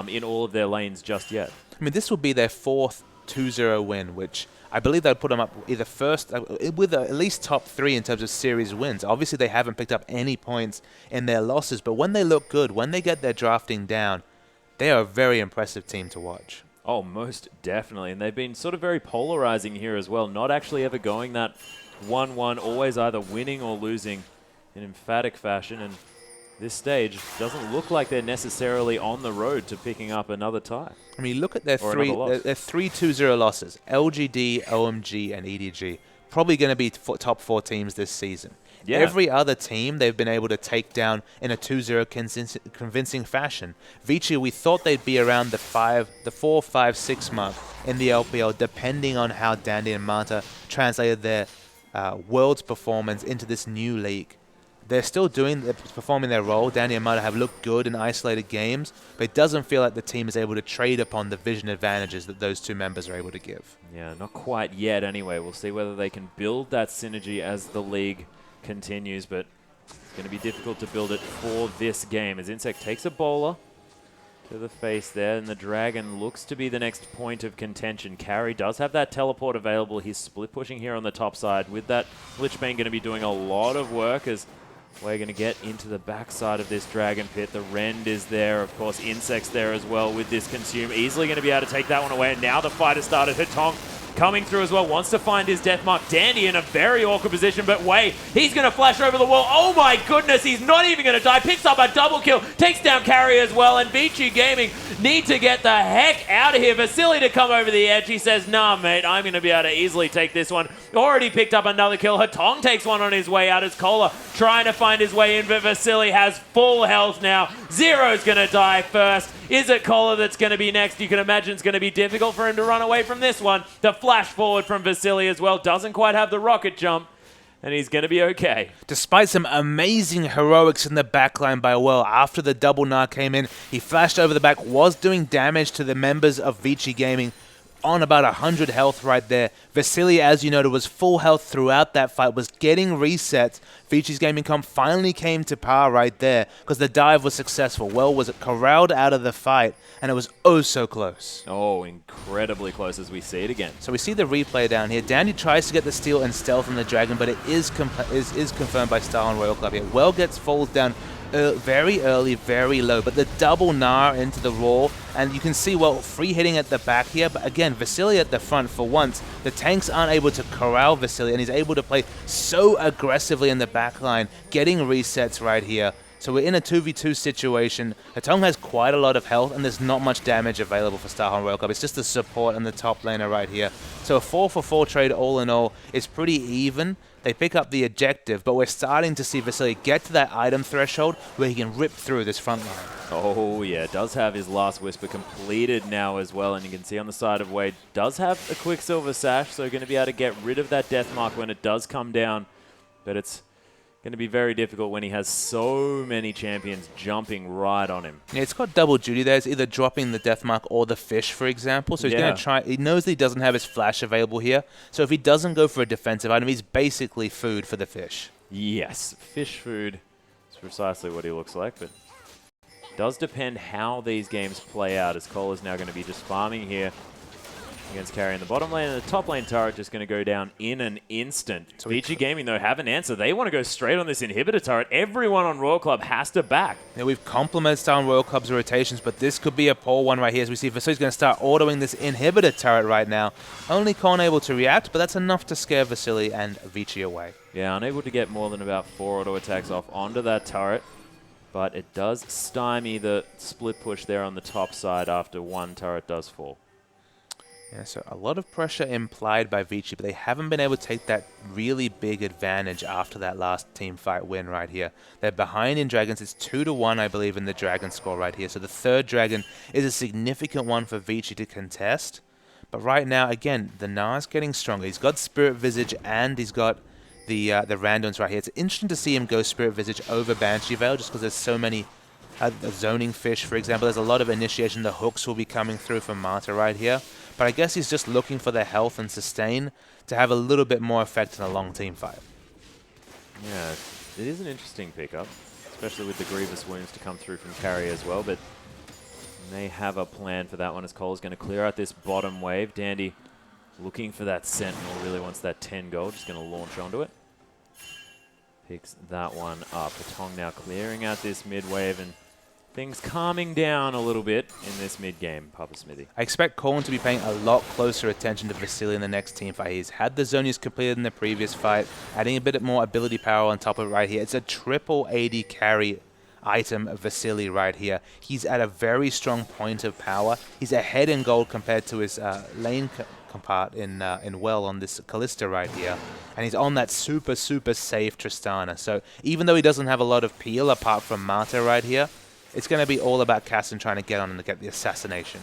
in all of their lanes just yet. This would be their 4th 2-0 win, which I believe they'd put them up either first, with at least top 3 in terms of series wins. Obviously, they haven't picked up any points in their losses, but when they look good, when they get their drafting down, they are a very impressive team to watch. Oh, most definitely. And they've been sort of very polarizing here as well, not actually ever going that 1-1, always either winning or losing in emphatic fashion. And this stage, doesn't look like they're necessarily on the road to picking up another tie. I mean, look at their three 2-0 losses. LGD, OMG, and EDG. Probably going to be top 4 teams this season. Yeah. Every other team they've been able to take down in a 2-0 convincing fashion. Vici, we thought they'd be around the 4, 5, 6 mark in the LPL, depending on how Dandy and Mata translated their world's performance into this new league. They're still performing their role. Dandy and Mata have looked good in isolated games, but it doesn't feel like the team is able to trade upon the vision advantages that those two members are able to give. Yeah, not quite yet anyway. We'll see whether they can build that synergy as the league continues, but it's going to be difficult to build it for this game as Insect takes a bowler to the face there, and the Dragon looks to be the next point of contention. Carry does have that teleport available. He's split pushing here on the top side with that Lichbane going to be doing a lot of work as we're going to get into the backside of this Dragon Pit. The Rend is there, of course, Insect's there as well with this Consume. Easily going to be able to take that one away, and now the fight has started. Hutong coming through as well, wants to find his death mark. Dandy in a very awkward position, but Wei, he's going to flash over the wall. Oh my goodness, he's not even going to die. Picks up a double kill, takes down Carry as well, and Vici Gaming need to get the heck out of here. Vasily to come over the edge. He says, nah, mate, I'm going to be able to easily take this one. Already picked up another kill. Hutong takes one on his way out as Kola trying to find his way in, but Vasily has full health now. Zero's going to die first. Is it Kola that's going to be next? You can imagine it's going to be difficult for him to run away from this one. The flash forward from Vasily as well. Doesn't quite have the rocket jump, and he's going to be okay. Despite some amazing heroics in the backline by Well, after the double gnar came in, he flashed over the back, was doing damage to the members of Vici Gaming on about 100 health right there. Vasily, as you noted, was full health throughout that fight, was getting resets. Vici's Gaming Comp finally came to par right there because the dive was successful. Well was corralled out of the fight, and it was oh so close. Oh, incredibly close as we see it again. So we see the replay down here. Dandy tries to get the steal and stealth on the Dragon, but it is confirmed by Star and Royal Club here. Well falls down very early, very low, but the double gnar into the roar, and you can see, well, free hitting at the back here, but again, Vasily at the front for once. The tanks aren't able to corral Vasily, and he's able to play so aggressively in the back line, getting resets right here. So we're in a 2v2 situation. Hutong has quite a lot of health, and there's not much damage available for Starhorn Royal Club. It's just the support and the top laner right here. So a 4-for-4 trade all in all is pretty even. They pick up the objective, but we're starting to see Vasily get to that item threshold where he can rip through this front line. Oh yeah, does have his last Whisper completed now as well, and you can see on the side of Wade, does have a Quicksilver Sash, so going to be able to get rid of that death mark when it does come down, but it's going to be very difficult when he has so many champions jumping right on him. Yeah, it's got double duty there. It's either dropping the death mark or the fish, for example. So he's going to try. He knows that he doesn't have his flash available here. So if he doesn't go for a defensive item, he's basically food for the fish. Yes, fish food is precisely what he looks like, but it does depend how these games play out, as Cole is now going to be just farming here against Carry in the bottom lane, and the top lane turret just going to go down in an instant. So Vici Gaming, though, have an answer. They want to go straight on this inhibitor turret. Everyone on Royal Club has to back. Yeah, we've complimented on Royal Club's rotations, but this could be a poor one right here, as we see Vasily's going to start autoing this inhibitor turret right now. Only Korn able to react, but that's enough to scare Vasily and Vici away. Yeah, unable to get more than about 4 auto attacks off onto that turret, but it does stymie the split push there on the top side after one turret does fall. Yeah, so a lot of pressure implied by Vici, but they haven't been able to take that really big advantage after that last team fight win right here. They're behind in Dragons. It's 2-1, I believe, in the Dragon score right here. So the third Dragon is a significant one for Vici to contest. But right now, again, the Gnar's getting stronger. He's got Spirit Visage and he's got the randoms right here. It's interesting to see him go Spirit Visage over Banshee Veil just because there's so many zoning fish, for example. There's a lot of initiation. The hooks will be coming through from Marta right here. But I guess he's just looking for the health and sustain to have a little bit more effect in a long team fight. Yeah, it is an interesting pickup, especially with the Grievous wounds to come through from Carry as well, but they have a plan for that one as Cole's going to clear out this bottom wave. Dandy looking for that Sentinel, really wants that 10 gold, just going to launch onto it. Picks that one up. Hutong now clearing out this mid wave and things calming down a little bit in this mid-game, Papa Smithy. I expect Colin to be paying a lot closer attention to Vasily in the next team fight. He's had the Zonius completed in the previous fight, adding a bit more ability power on top of it right here. It's a triple AD carry item Vasily right here. He's at a very strong point of power. He's ahead in gold compared to his lane compart in Well on this Kalista right here. And he's on that super safe Tristana. So even though he doesn't have a lot of peel apart from Marta right here, it's going to be all about Cassian trying to get on and get the assassination.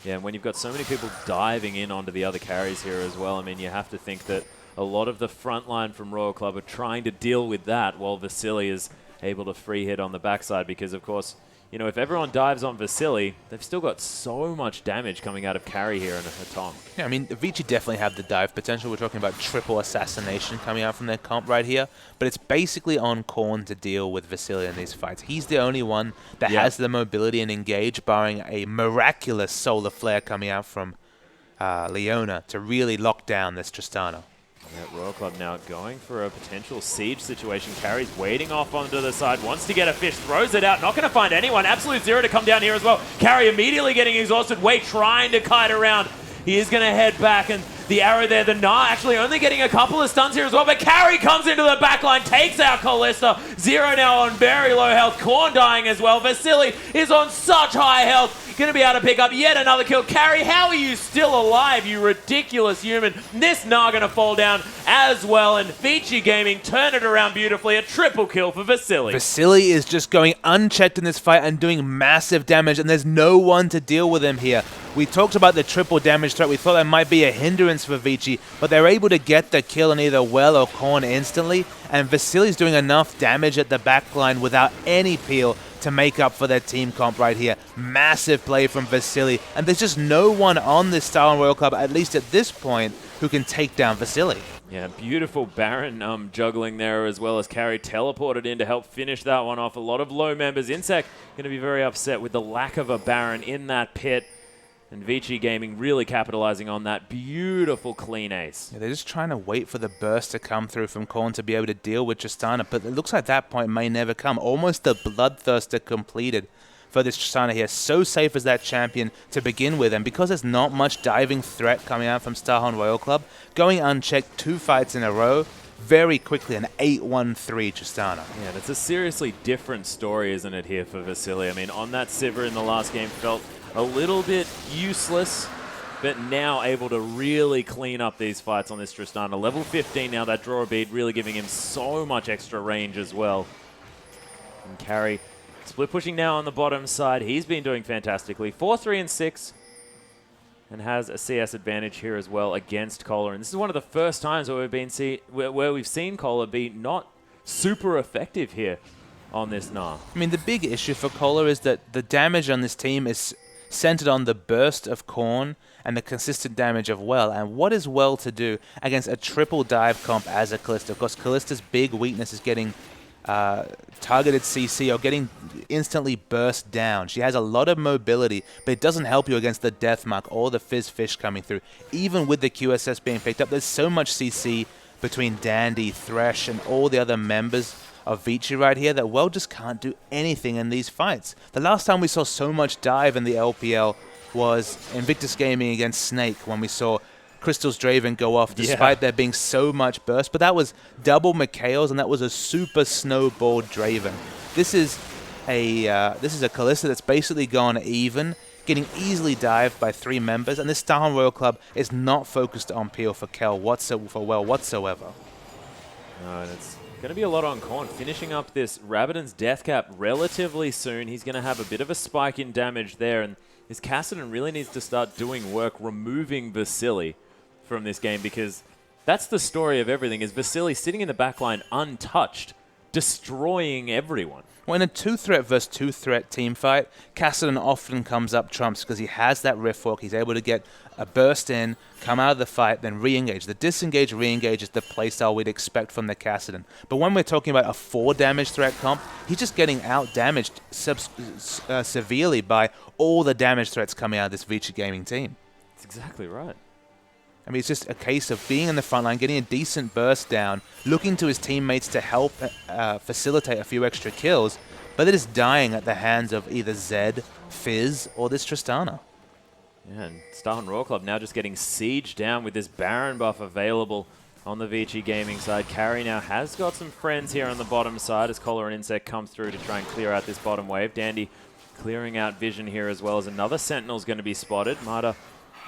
Yeah, and when you've got so many people diving in onto the other carries here as well, I mean, you have to think that a lot of the front line from Royal Club are trying to deal with that while Vasily is able to free hit on the backside because, of course, you know, if everyone dives on Vasily, they've still got so much damage coming out of carry here in Hatong. Yeah, I mean, Vici definitely have the dive potential. We're talking about triple assassination coming out from their comp right here. But it's basically on Korn to deal with Vasily in these fights. He's the only one that has the mobility and engage, barring a miraculous solar flare coming out from Leona to really lock down this Tristana. Yeah, Royal Club now going for a potential siege situation. Carry's waiting off onto the side, wants to get a fish, throws it out, not going to find anyone. Absolute Zero to come down here as well. Carry immediately getting exhausted. Wei trying to kite around. He is going to head back, and the arrow there, the Gnar actually only getting a couple of stuns here as well, but Carry comes into the backline, takes out Kalista. Zero now on very low health. Korn dying as well. Vasily is on such high health. Going to be able to pick up yet another kill. Carry, how are you still alive, you ridiculous human? This Gnar going to fall down as well, and Vici Gaming turn it around beautifully. A triple kill for Vasily. Vasily is just going unchecked in this fight and doing massive damage, and there's no one to deal with him here. We talked about the triple damage threat. We thought that might be a hindrance for Vici, but they're able to get the kill on either Well or Korn instantly, and Vasily's doing enough damage at the backline without any peel to make up for their team comp right here. Massive play from Vasily, and there's just no one on this Star Royal Club, at least at this point, who can take down Vasily. Yeah, beautiful Baron juggling there, as well as Carry teleported in to help finish that one off. A lot of low members. Insec going to be very upset with the lack of a Baron in that pit. And Vici Gaming really capitalizing on that beautiful clean ace. Yeah, they're just trying to wait for the burst to come through from Korn to be able to deal with Tristana, but it looks like that point may never come. Almost the bloodthirster completed for this Tristana here. So safe as that champion to begin with, and because there's not much diving threat coming out from Starhorn Royal Club, going unchecked 2 fights in a row, very quickly an 8-1-3 Tristana. Yeah, that's a seriously different story, isn't it, here for Vasily? I mean, on that Sivir in the last game felt a little bit useless, but now able to really clean up these fights on this Tristana. Level 15 now, that draw bead really giving him so much extra range as well. And Carry split pushing now on the bottom side. He's been doing fantastically. 4-3-6. And has a CS advantage here as well against Kohler. And this is one of the first times where we've seen Kohler be not super effective here on this Gnar. I mean, the big issue for Kohler is that the damage on this team is centered on the burst of Korn and the consistent damage of Well. And what is Well to do against a triple dive comp as a Kalista? Of course, Kalista's big weakness is getting targeted CC or getting instantly burst down. She has a lot of mobility, but it doesn't help you against the Death Mark or the Fizz Fish coming through. Even with the QSS being picked up, there's so much CC between Dandy, Thresh, and all the other members of Vici right here that Well just can't do anything in these fights. The last time we saw so much dive in the LPL was Invictus Gaming against Snake, when we saw Crystal's Draven go off despite there being so much burst, but that was double Mikhail's and that was a super snowballed Draven. This is a Kalista that's basically gone even, getting easily dived by 3 members, and this Starhorn Royal Club is not focused on peel for Well whatsoever. No, and it's going to be a lot on Korn, finishing up this Rabadon's death cap relatively soon. He's going to have a bit of a spike in damage there, and this Kassadin really needs to start doing work removing Vasily from this game, because that's the story of everything, is Vasily sitting in the backline untouched, destroying everyone. Well, in a 2-threat versus 2-threat team fight, Kassadin often comes up trumps because he has that rift walk. He's able to get a burst in, come out of the fight, then re-engage. The disengage, re-engage is the playstyle we'd expect from the Kassadin. But when we're talking about a 4 damage threat comp, he's just getting out-damaged severely by all the damage threats coming out of this Vici Gaming team. That's exactly right. I mean, it's just a case of being in the front line, getting a decent burst down, looking to his teammates to help facilitate a few extra kills, but they're just dying at the hands of either Zed, Fizz, or this Tristana. Yeah, and Starhorn Royal Club now just getting sieged down with this Baron buff available on the Vici Gaming side. Carry now has got some friends here on the bottom side as Collar and Insect come through to try and clear out this bottom wave. Dandy clearing out vision here as well as another Sentinel's going to be spotted. Mata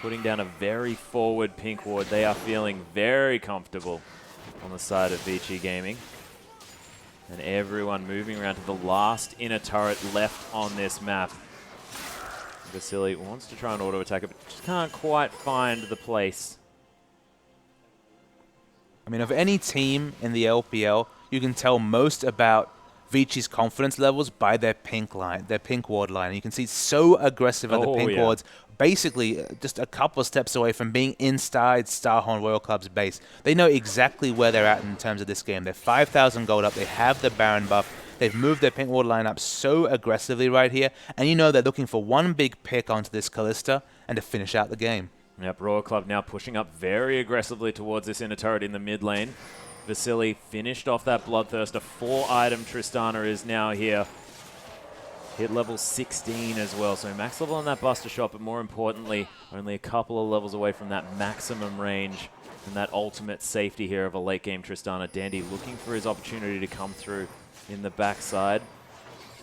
putting down a very forward pink ward. They are feeling very comfortable on the side of Vici Gaming. And everyone moving around to the last inner turret left on this map. Vasily wants to try and auto-attack it, but just can't quite find the place. I mean, of any team in the LPL, you can tell most about Vici's confidence levels by their pink line, their pink ward line. And you can see so aggressive at the pink wards, basically just a couple of steps away from being inside Starhorn Royal Club's base. They know exactly where they're at in terms of this game. They're 5,000 gold up. They have the Baron buff. They've moved their pink ward line up so aggressively right here. And you know they're looking for one big pick onto this Kalista and to finish out the game. Yep, Royal Club now pushing up very aggressively towards this inner turret in the mid lane. Vasily finished off that Bloodthirst. A 4-item Tristana is now here. Hit level 16 as well, so max level on that Buster Shot, but more importantly, only a couple of levels away from that maximum range and that ultimate safety here of a late game Tristana. Dandy looking for his opportunity to come through in the backside.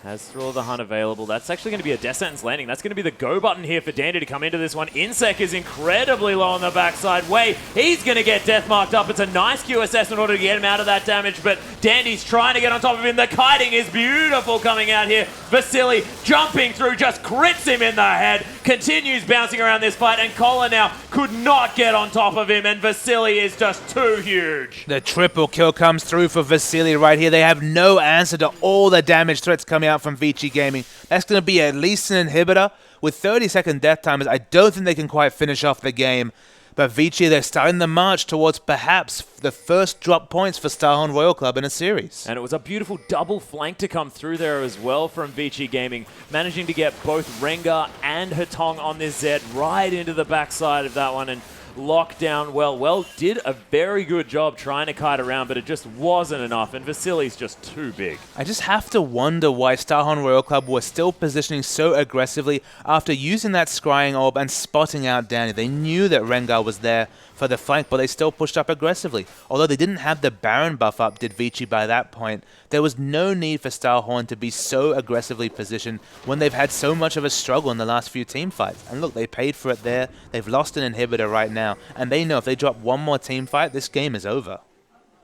Has Thrill of the Hunt available. That's actually going to be a Death Sentence landing. That's going to be the go button here for Dandy to come into this one. Insec is incredibly low on the backside. Wei, he's going to get death marked up. It's a nice QSS in order to get him out of that damage, but Dandy's trying to get on top of him. The kiting is beautiful coming out here. Vasily jumping through, just crits him in the head. Continues bouncing around this fight, and Collar now could not get on top of him, and Vasily is just too huge. The triple kill comes through for Vasily right here. They have no answer to all the damage threats coming out from Vici Gaming. That's going to be at least an inhibitor. With 30-second death timers, I don't think they can quite finish off the game. But Vici, they're starting the march towards perhaps the first drop points for Starhorn Royal Club in a series. And it was a beautiful double flank to come through there as well from Vici Gaming, managing to get both Rengar and Hatong on this Zed right into the backside of that one and lock down well. Well did a very good job trying to kite around, but it just wasn't enough, and Vasily's just too big. I just have to wonder why Starhorn Royal Club were still positioning so aggressively after using that scrying orb and spotting out Danny. They knew that Rengar was there for the flank, but they still pushed up aggressively. Although they didn't have the Baron buff up, did Vici by that point, there was no need for Starhorn to be so aggressively positioned when they've had so much of a struggle in the last few team fights. And look, they paid for it there. They've lost an inhibitor right now, and they know if they drop one more team fight, this game is over.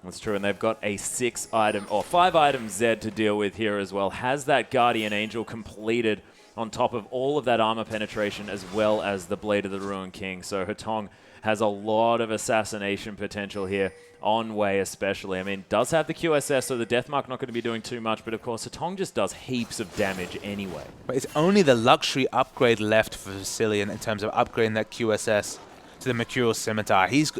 That's true, and they've got a 6-item or 5-item Zed to deal with here as well. Has that Guardian Angel completed on top of all of that armor penetration as well as the Blade of the Ruined King. So Hatong has a lot of assassination potential here, on Wei especially. I mean, does have the QSS, so the Deathmark not going to be doing too much, but of course, Hatong just does heaps of damage anyway. But it's only the luxury upgrade left for Vasily in terms of upgrading that QSS to the Mercurial Scimitar. He's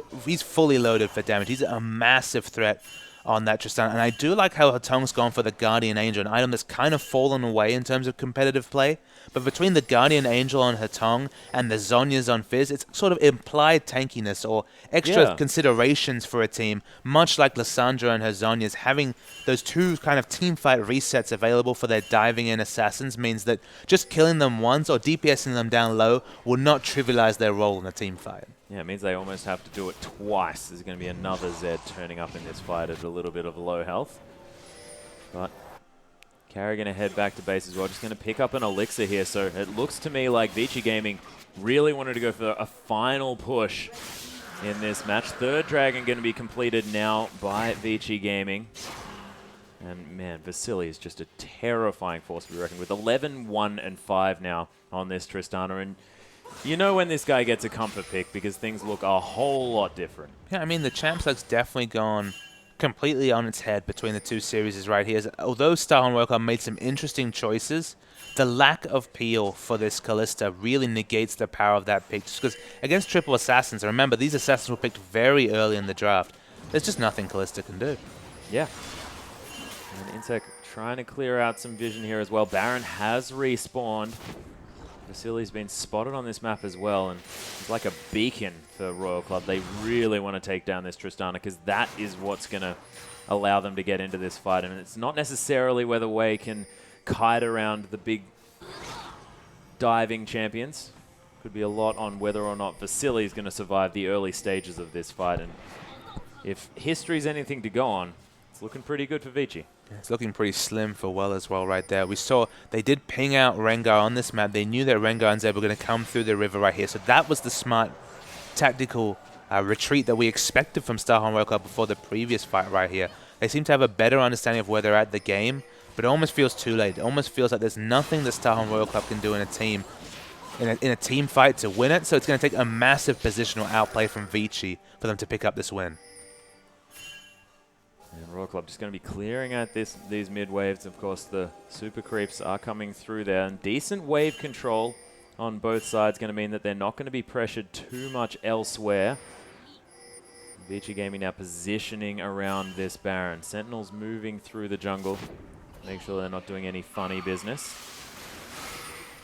fully loaded for damage. He's a massive threat on that Tristan. And I do like how Hatong's gone for the Guardian Angel, an item that's kind of fallen away in terms of competitive play. But between the Guardian Angel on Hatong and the Zhonya's on Fizz, it's sort of implied tankiness or extra considerations for a team, much like Lissandra and her Zhonya's. Having those two kind of teamfight resets available for their diving in assassins means that just killing them once or DPSing them down low will not trivialize their role in a teamfight. Yeah, it means they almost have to do it twice. There's going to be another Zed turning up in this fight at a little bit of low health. But Carry going to head back to base as well. Just going to pick up an Elixir here. So it looks to me like Vici Gaming really wanted to go for a final push in this match. Third Dragon going to be completed now by Vici Gaming. And man, Vasily is just a terrifying force to be reckoned with. 11, 1, and 5 now on this Tristana. And you know when this guy gets a comfort pick because things look a whole lot different. Yeah, I mean, the champ select's definitely gone completely on its head between the two series right here. Although Starhorn Royal Club made some interesting choices, the lack of peel for this Kalista really negates the power of that pick. Just because against triple assassins, remember, these assassins were picked very early in the draft. There's just nothing Kalista can do. Yeah. And Insect trying to clear out some vision here as well. Baron has respawned. Vasily's been spotted on this map as well, and it's like a beacon for Royal Club. They really want to take down this Tristana because that is what's going to allow them to get into this fight. And it's not necessarily whether Wei can kite around the big diving champions. Could be a lot on whether or not Vasily is going to survive the early stages of this fight. And if history's anything to go on, it's looking pretty good for Vici. It's looking pretty slim for Well as well right there. We saw they did ping out Rengar on this map. They knew that Rengar and Zed were going to come through the river right here. So that was the smart tactical retreat that we expected from Starhorn Royal Club before the previous fight right here. They seem to have a better understanding of where they're at the game, but it almost feels too late. It almost feels like there's nothing that Starhorn Royal Club can do in a team, in a team fight to win it. So it's going to take a massive positional outplay from Vici for them to pick up this win. And Royal Club just going to be clearing out these mid waves. Of course, the super creeps are coming through there. And decent wave control on both sides going to mean that they're not going to be pressured too much elsewhere. Vici Gaming now positioning around this Baron. Sentinels moving through the jungle. Make sure they're not doing any funny business.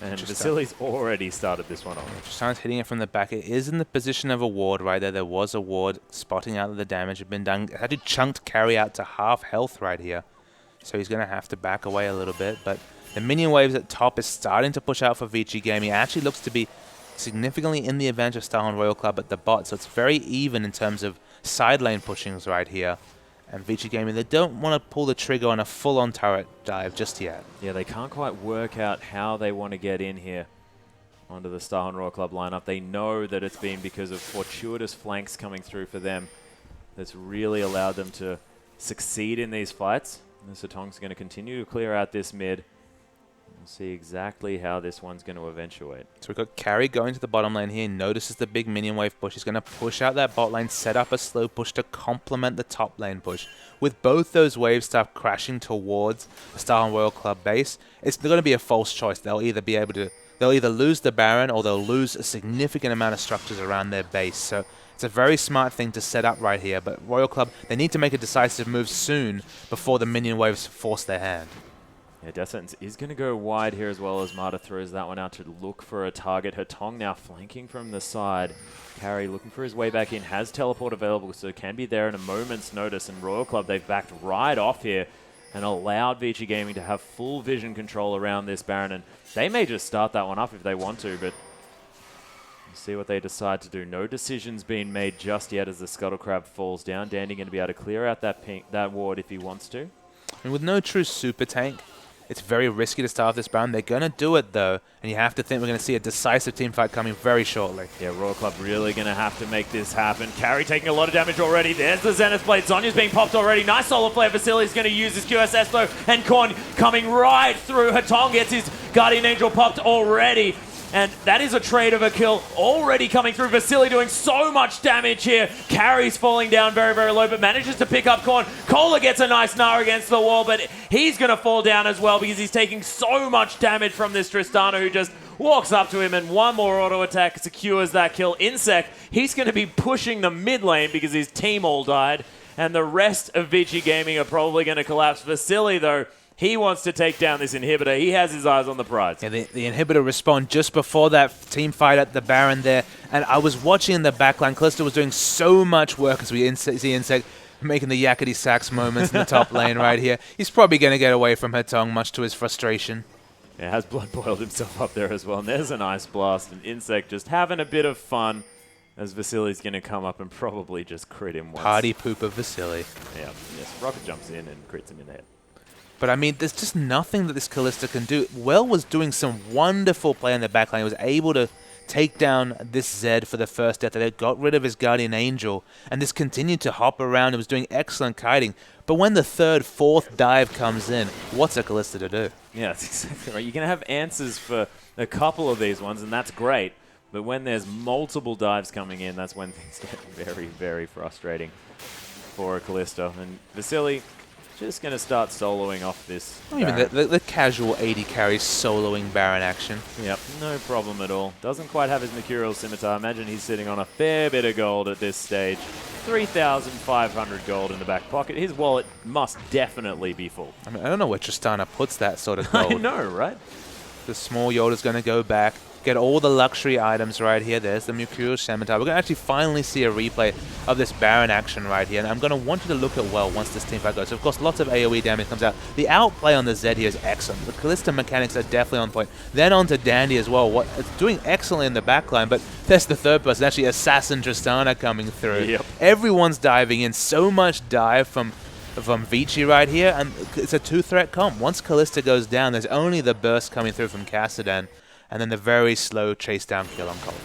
And Vasili's already started this one off. Tristan's hitting it from the back. It is in the position of a ward right there. There was a ward spotting out that the damage had been done. It had to chunked carry out to half health right here. So he's going to have to back away a little bit. But the minion waves at top is starting to push out for Vici Gaming. It actually looks to be significantly in the advantage of Starhorn Royal Club at the bot. So it's very even in terms of side lane pushings right here. And Vici Gaming, they don't want to pull the trigger on a full-on turret dive just yet. Yeah, they can't quite work out how they want to get in here onto the Starhorn Royal Club lineup. They know that it's been because of fortuitous flanks coming through for them that's really allowed them to succeed in these fights. And Satong's going to continue to clear out this mid. We'll see exactly how this one's going to eventuate. So we've got Carry going to the bottom lane here. He notices the big minion wave push. He's going to push out that bot lane, set up a slow push to complement the top lane push. With both those waves start crashing towards the Starhorn Royal Club base, it's going to be a false choice. They'll either lose the Baron or they'll lose a significant amount of structures around their base. So it's a very smart thing to set up right here. But Royal Club, they need to make a decisive move soon before the minion waves force their hand. Yeah, Death Sentence is going to go wide here as well as Marta throws that one out to look for a target. Hatong now flanking from the side. Carry looking for his way back in, has teleport available, so can be there in a moment's notice. And Royal Club, they've backed right off here and allowed Vici Gaming to have full vision control around this Baron. And they may just start that one up if they want to, but we'll see what they decide to do. No decisions being made just yet as the Scuttle Crab falls down. Dandy going to be able to clear out that ward if he wants to. And with no true super tank, it's very risky to start this Baron. They're going to do it, though, and you have to think we're going to see a decisive team fight coming very shortly. Yeah, Royal Club really going to have to make this happen. Carry taking a lot of damage already. There's the Zenith Blade. Zonya's being popped already. Nice Solar Flare. Vasili's going to use his QSS, though, and Korn coming right through. Hatong gets his Guardian Angel popped already. And that is a trade of a kill already coming through. Vasili doing so much damage here. Carry's falling down very, very low, but manages to pick up Korn. Kohler gets a nice gnar against the wall, but he's going to fall down as well because he's taking so much damage from this Tristana, who just walks up to him, and one more auto attack secures that kill. Insect, he's going to be pushing the mid lane because his team all died, and the rest of Vici Gaming are probably going to collapse. Vasili, though, he wants to take down this inhibitor. He has his eyes on the prize. Yeah, the inhibitor respawned just before that team fight at the Baron there. And I was watching in the backline. Callisto was doing so much work as we see Insect making the yakety sax moments in the top lane right here. He's probably going to get away from Hatong, much to his frustration. Yeah, has blood boiled himself up there as well. And there's an ice blast. And Insect just having a bit of fun as Vasili's going to come up and probably just crit him once. Party poop of Vasili. Yeah, yes. Rocket jumps in and crits him in the head. But, I mean, there's just nothing that this Kalista can do. Well was doing some wonderful play in the backline. He was able to take down this Zed for the first death. They got rid of his Guardian Angel, and this continued to hop around. It was doing excellent kiting. But when the third, fourth dive comes in, what's a Kalista to do? Yeah, that's exactly right. You're going to have answers for a couple of these ones, and that's great. But when there's multiple dives coming in, that's when things get very, very frustrating for a Kalista. And Vasili just going to start soloing off this Even the casual 80 carry soloing Baron action. Yep, no problem at all. Doesn't quite have his Mercurial Scimitar. Imagine he's sitting on a fair bit of gold at this stage. 3,500 gold in the back pocket. His wallet must definitely be full. I mean, I don't know where Tristana puts that sort of gold. I know, right? The small Yoda's going to go back. get all the luxury items right here. There's the Mercurial Scimitar. We're going to actually finally see a replay of this Baron action right here. And I'm going to want you to look at well once this team fight goes. So of course, lots of AoE damage comes out. The outplay on the Zed here is excellent. The Kalista mechanics are definitely on point. Then on to Dandy as well. It's doing excellently in the backline, but there's the third person, actually Assassin Tristana coming through. Yep. Everyone's diving in. So much dive from Vici right here, and it's a two-threat comp. Once Kalista goes down, there's only the burst coming through from Kassadin, and then the very slow chase down kill on Cola.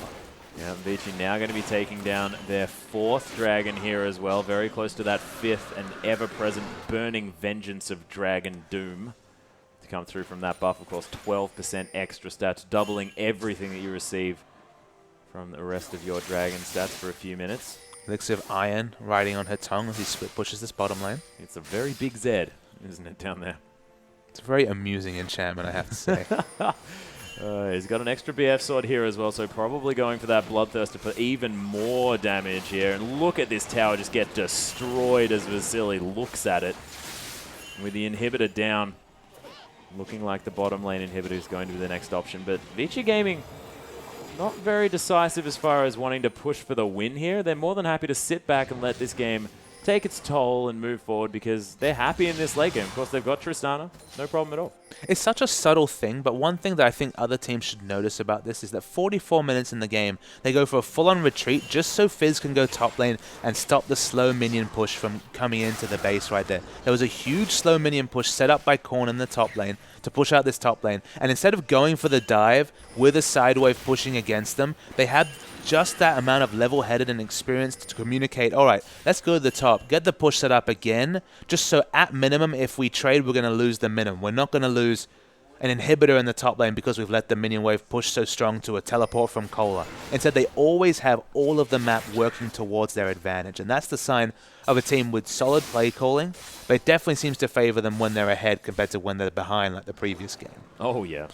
Yeah, Vici now going to be taking down their 4th dragon here as well, very close to that 5th and ever-present burning vengeance of Dragon Doom to come through from that buff. Of course, 12% extra stats, doubling everything that you receive from the rest of your dragon stats for a few minutes. Elixir of Iron riding on her tongue as he split pushes this bottom lane. It's a very big Zed, isn't it, down there? It's a very amusing enchantment, I have to say. He's got an extra BF sword here as well, so probably going for that Bloodthirster for even more damage here. And look at this tower just get destroyed as Vasily looks at it. With the inhibitor down, looking like the bottom lane inhibitor is going to be the next option. But Vici Gaming, not very decisive as far as wanting to push for the win here. They're more than happy to sit back and let this game take its toll and move forward because they're happy in this late game. Of course, they've got Tristana. No problem at all. It's such a subtle thing, but one thing that I think other teams should notice about this is that 44 minutes in the game, they go for a full-on retreat just so Fizz can go top lane and stop the slow minion push from coming into the base right there. There was a huge slow minion push set up by Korn in the top lane to push out this top lane, and instead of going for the dive with a side wave pushing against them, they had just that amount of level-headed and experience to communicate, all right, let's go to the top, get the push set up again, just so at minimum, if we trade, we're going to lose the minimum. We're not going to lose an inhibitor in the top lane because we've let the minion wave push so strong to a teleport from Cola. Instead, they always have all of the map working towards their advantage, and that's the sign of a team with solid play calling, but it definitely seems to favor them when they're ahead compared to when they're behind like the previous game. Oh, yeah.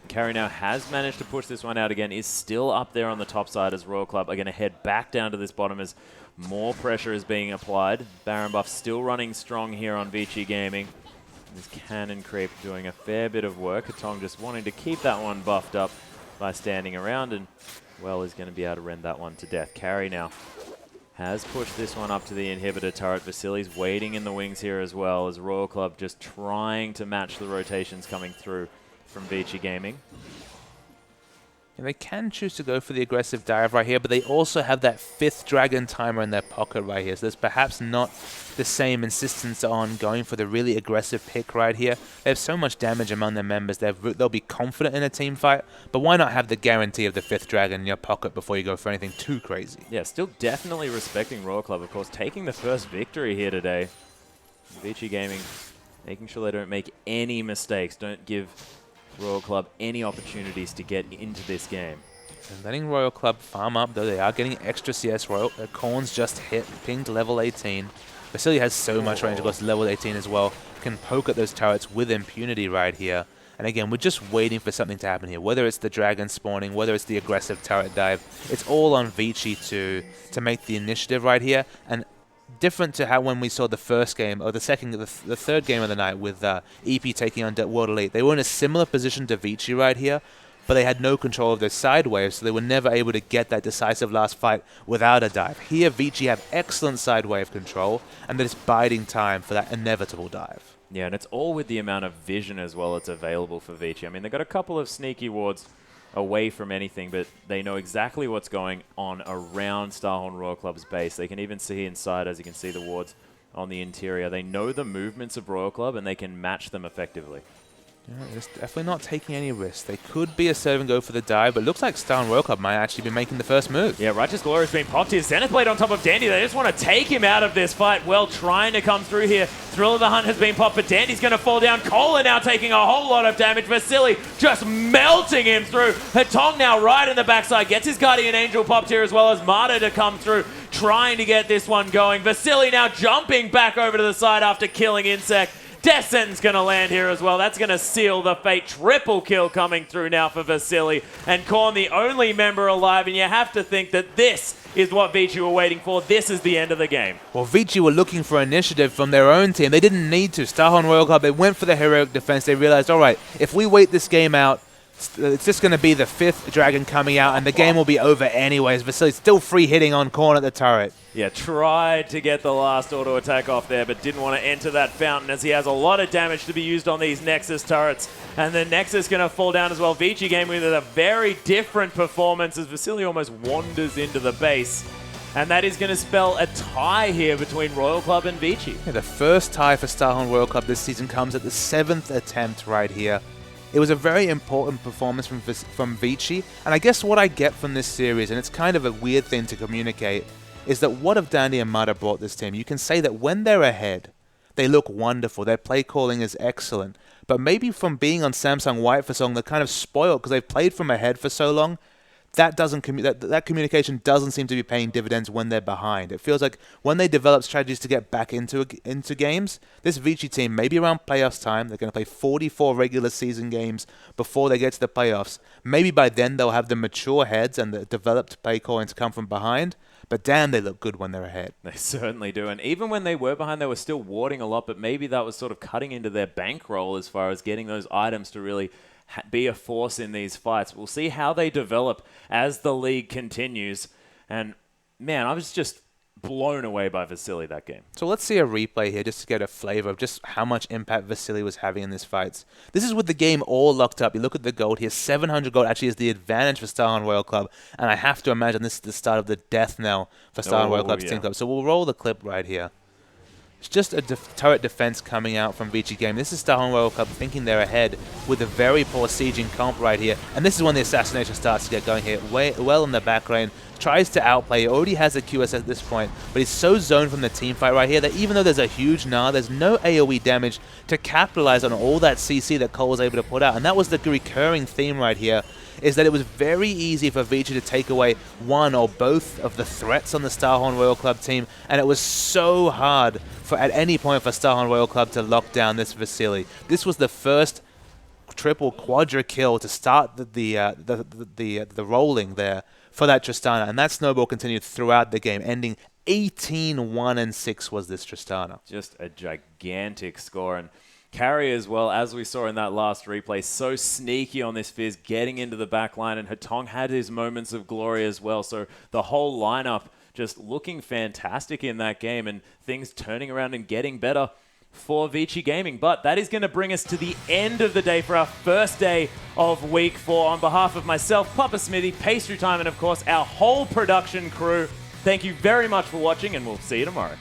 Carry now has managed to push this one out again, is still up there on the top side as Royal Club are going to head back down to this bottom as more pressure is being applied. Baron buff still running strong here on Vici Gaming. This cannon creep doing a fair bit of work. Atong just wanting to keep that one buffed up by standing around, and well is going to be able to rend that one to death. Carry now has pushed this one up to the inhibitor turret. Vasily's waiting in the wings here as well as Royal Club just trying to match the rotations coming through from Vici Gaming. And they can choose to go for the aggressive dive right here, but they also have that 5th dragon timer in their pocket right here. So there's perhaps not the same insistence on going for the really aggressive pick right here. They have so much damage among their members. They'll be confident in a team fight, but why not have the guarantee of the 5th dragon in your pocket before you go for anything too crazy? Yeah, still definitely respecting Royal Club, of course, taking the first victory here today. Vici Gaming making sure they don't make any mistakes, don't give Royal Club any opportunities to get into this game. And letting Royal Club farm up, though they are getting extra CS. Korn's just hit, pinged level 18. Vasily has so much range, of course, level 18 as well. Can poke at those turrets with impunity right here. And again, we're just waiting for something to happen here. Whether it's the dragon spawning, whether it's the aggressive turret dive, it's all on Vici to make the initiative right here. And different to how when we saw the first game, or the third game of the night with EP taking on World Elite. They were in a similar position to Vici right here, but they had no control of their side waves, so they were never able to get that decisive last fight without a dive. Here, Vici have excellent side wave control, and they're just biding time for that inevitable dive. Yeah, and it's all with the amount of vision as well that's available for Vici. I mean, they've got a couple of sneaky wards away from anything, but they know exactly what's going on around Starhorn Royal Club's base. They can even see inside, as you can see the wards on the interior. They know the movements of Royal Club, and they can match them effectively. Yeah, they're definitely not taking any risks. They could be a serve and go for the dive, but it looks like Starhorn Royal Club might actually be making the first move. Yeah, Righteous Glory has been popped here. Zenith Blade on top of Dandy. They just want to take him out of this fight. Well, trying to come through here. Thrill of the Hunt has been popped, but Dandy's going to fall down. Cola now taking a whole lot of damage. Vasily just melting him through. Hatong now right in the backside. Gets his Guardian Angel popped here as well as Marta to come through. Trying to get this one going. Vasily now jumping back over to the side after killing Insect. Death Sentence going to land here as well. That's going to seal the fate. Triple kill coming through now for Vasily. And Korn, the only member alive. And you have to think that this is what Vici were waiting for. This is the end of the game. Well, Vici were looking for initiative from their own team. They didn't need to. Starhorn Royal Club, they went for the heroic defense. They realized, all right, if we wait this game out, It's just going to be the 5th Dragon coming out, and the game will be over anyways. Vasili's still free hitting on corner at the turret. Yeah, tried to get the last auto attack off there, but didn't want to enter that fountain as he has a lot of damage to be used on these Nexus turrets. And the Nexus going to fall down as well. Vici game with a very different performance as Vasili almost wanders into the base. And that is going to spell a tie here between Royal Club and Vici. Yeah, the first tie for Starhorn Royal Club this season comes at the 7th attempt right here. It was a very important performance from Vici, and I guess what I get from this series, and it's kind of a weird thing to communicate, is that what have Dandy and Mada brought this team? You can say that when they're ahead, they look wonderful, their play calling is excellent, but maybe from being on Samsung White for so long, they're kind of spoiled because they've played from ahead for so long. That communication doesn't seem to be paying dividends when they're behind. It feels like when they develop strategies to get back into games, this Vici team, maybe around playoffs time, they're going to play 44 regular season games before they get to the playoffs. Maybe by then they'll have the mature heads and the developed play calling to come from behind. But damn, they look good when they're ahead. They certainly do. And even when they were behind, they were still warding a lot, but maybe that was sort of cutting into their bankroll as far as getting those items to really be a force in these fights. We'll see how they develop as the league continues. And man, I was just blown away by Vasili that game. So let's see a replay here just to get a flavor of just how much impact Vasili was having in these fights. This is with the game all locked up. You look at the gold here, 700 gold actually is the advantage for Starhorn Royal Club. And I have to imagine this is the start of the death knell for Starhorn Royal Club's team club. So we'll roll the clip right here. It's just a turret defense coming out from Vici game. This is Starhorn Royal Club thinking they're ahead with a very poor sieging comp right here. And this is when the assassination starts to get going here. Well in the back lane. Tries to outplay. He already has a QS at this point. But he's so zoned from the team fight right here that even though there's a huge Gnar, there's no AoE damage to capitalize on all that CC that Cole was able to put out. And that was the recurring theme right here. Is that it was very easy for Vici to take away one or both of the threats on the Starhorn Royal Club team, and it was so hard for at any point for Starhorn Royal Club to lock down this Vasili. This was the first triple quadra kill to start the rolling there for that Tristana, and that snowball continued throughout the game, ending 18-1-6 was this Tristana. Just a gigantic score. And Carry as well, as we saw in that last replay, so sneaky on this Fizz, getting into the back line, and Hatong had his moments of glory as well. So the whole lineup just looking fantastic in that game, and things turning around and getting better for Vici Gaming. But that is going to bring us to the end of the day for our first day of Week 4. On behalf of myself, Papa Smithy, Pastry Time, and of course our whole production crew, thank you very much for watching, and we'll see you tomorrow.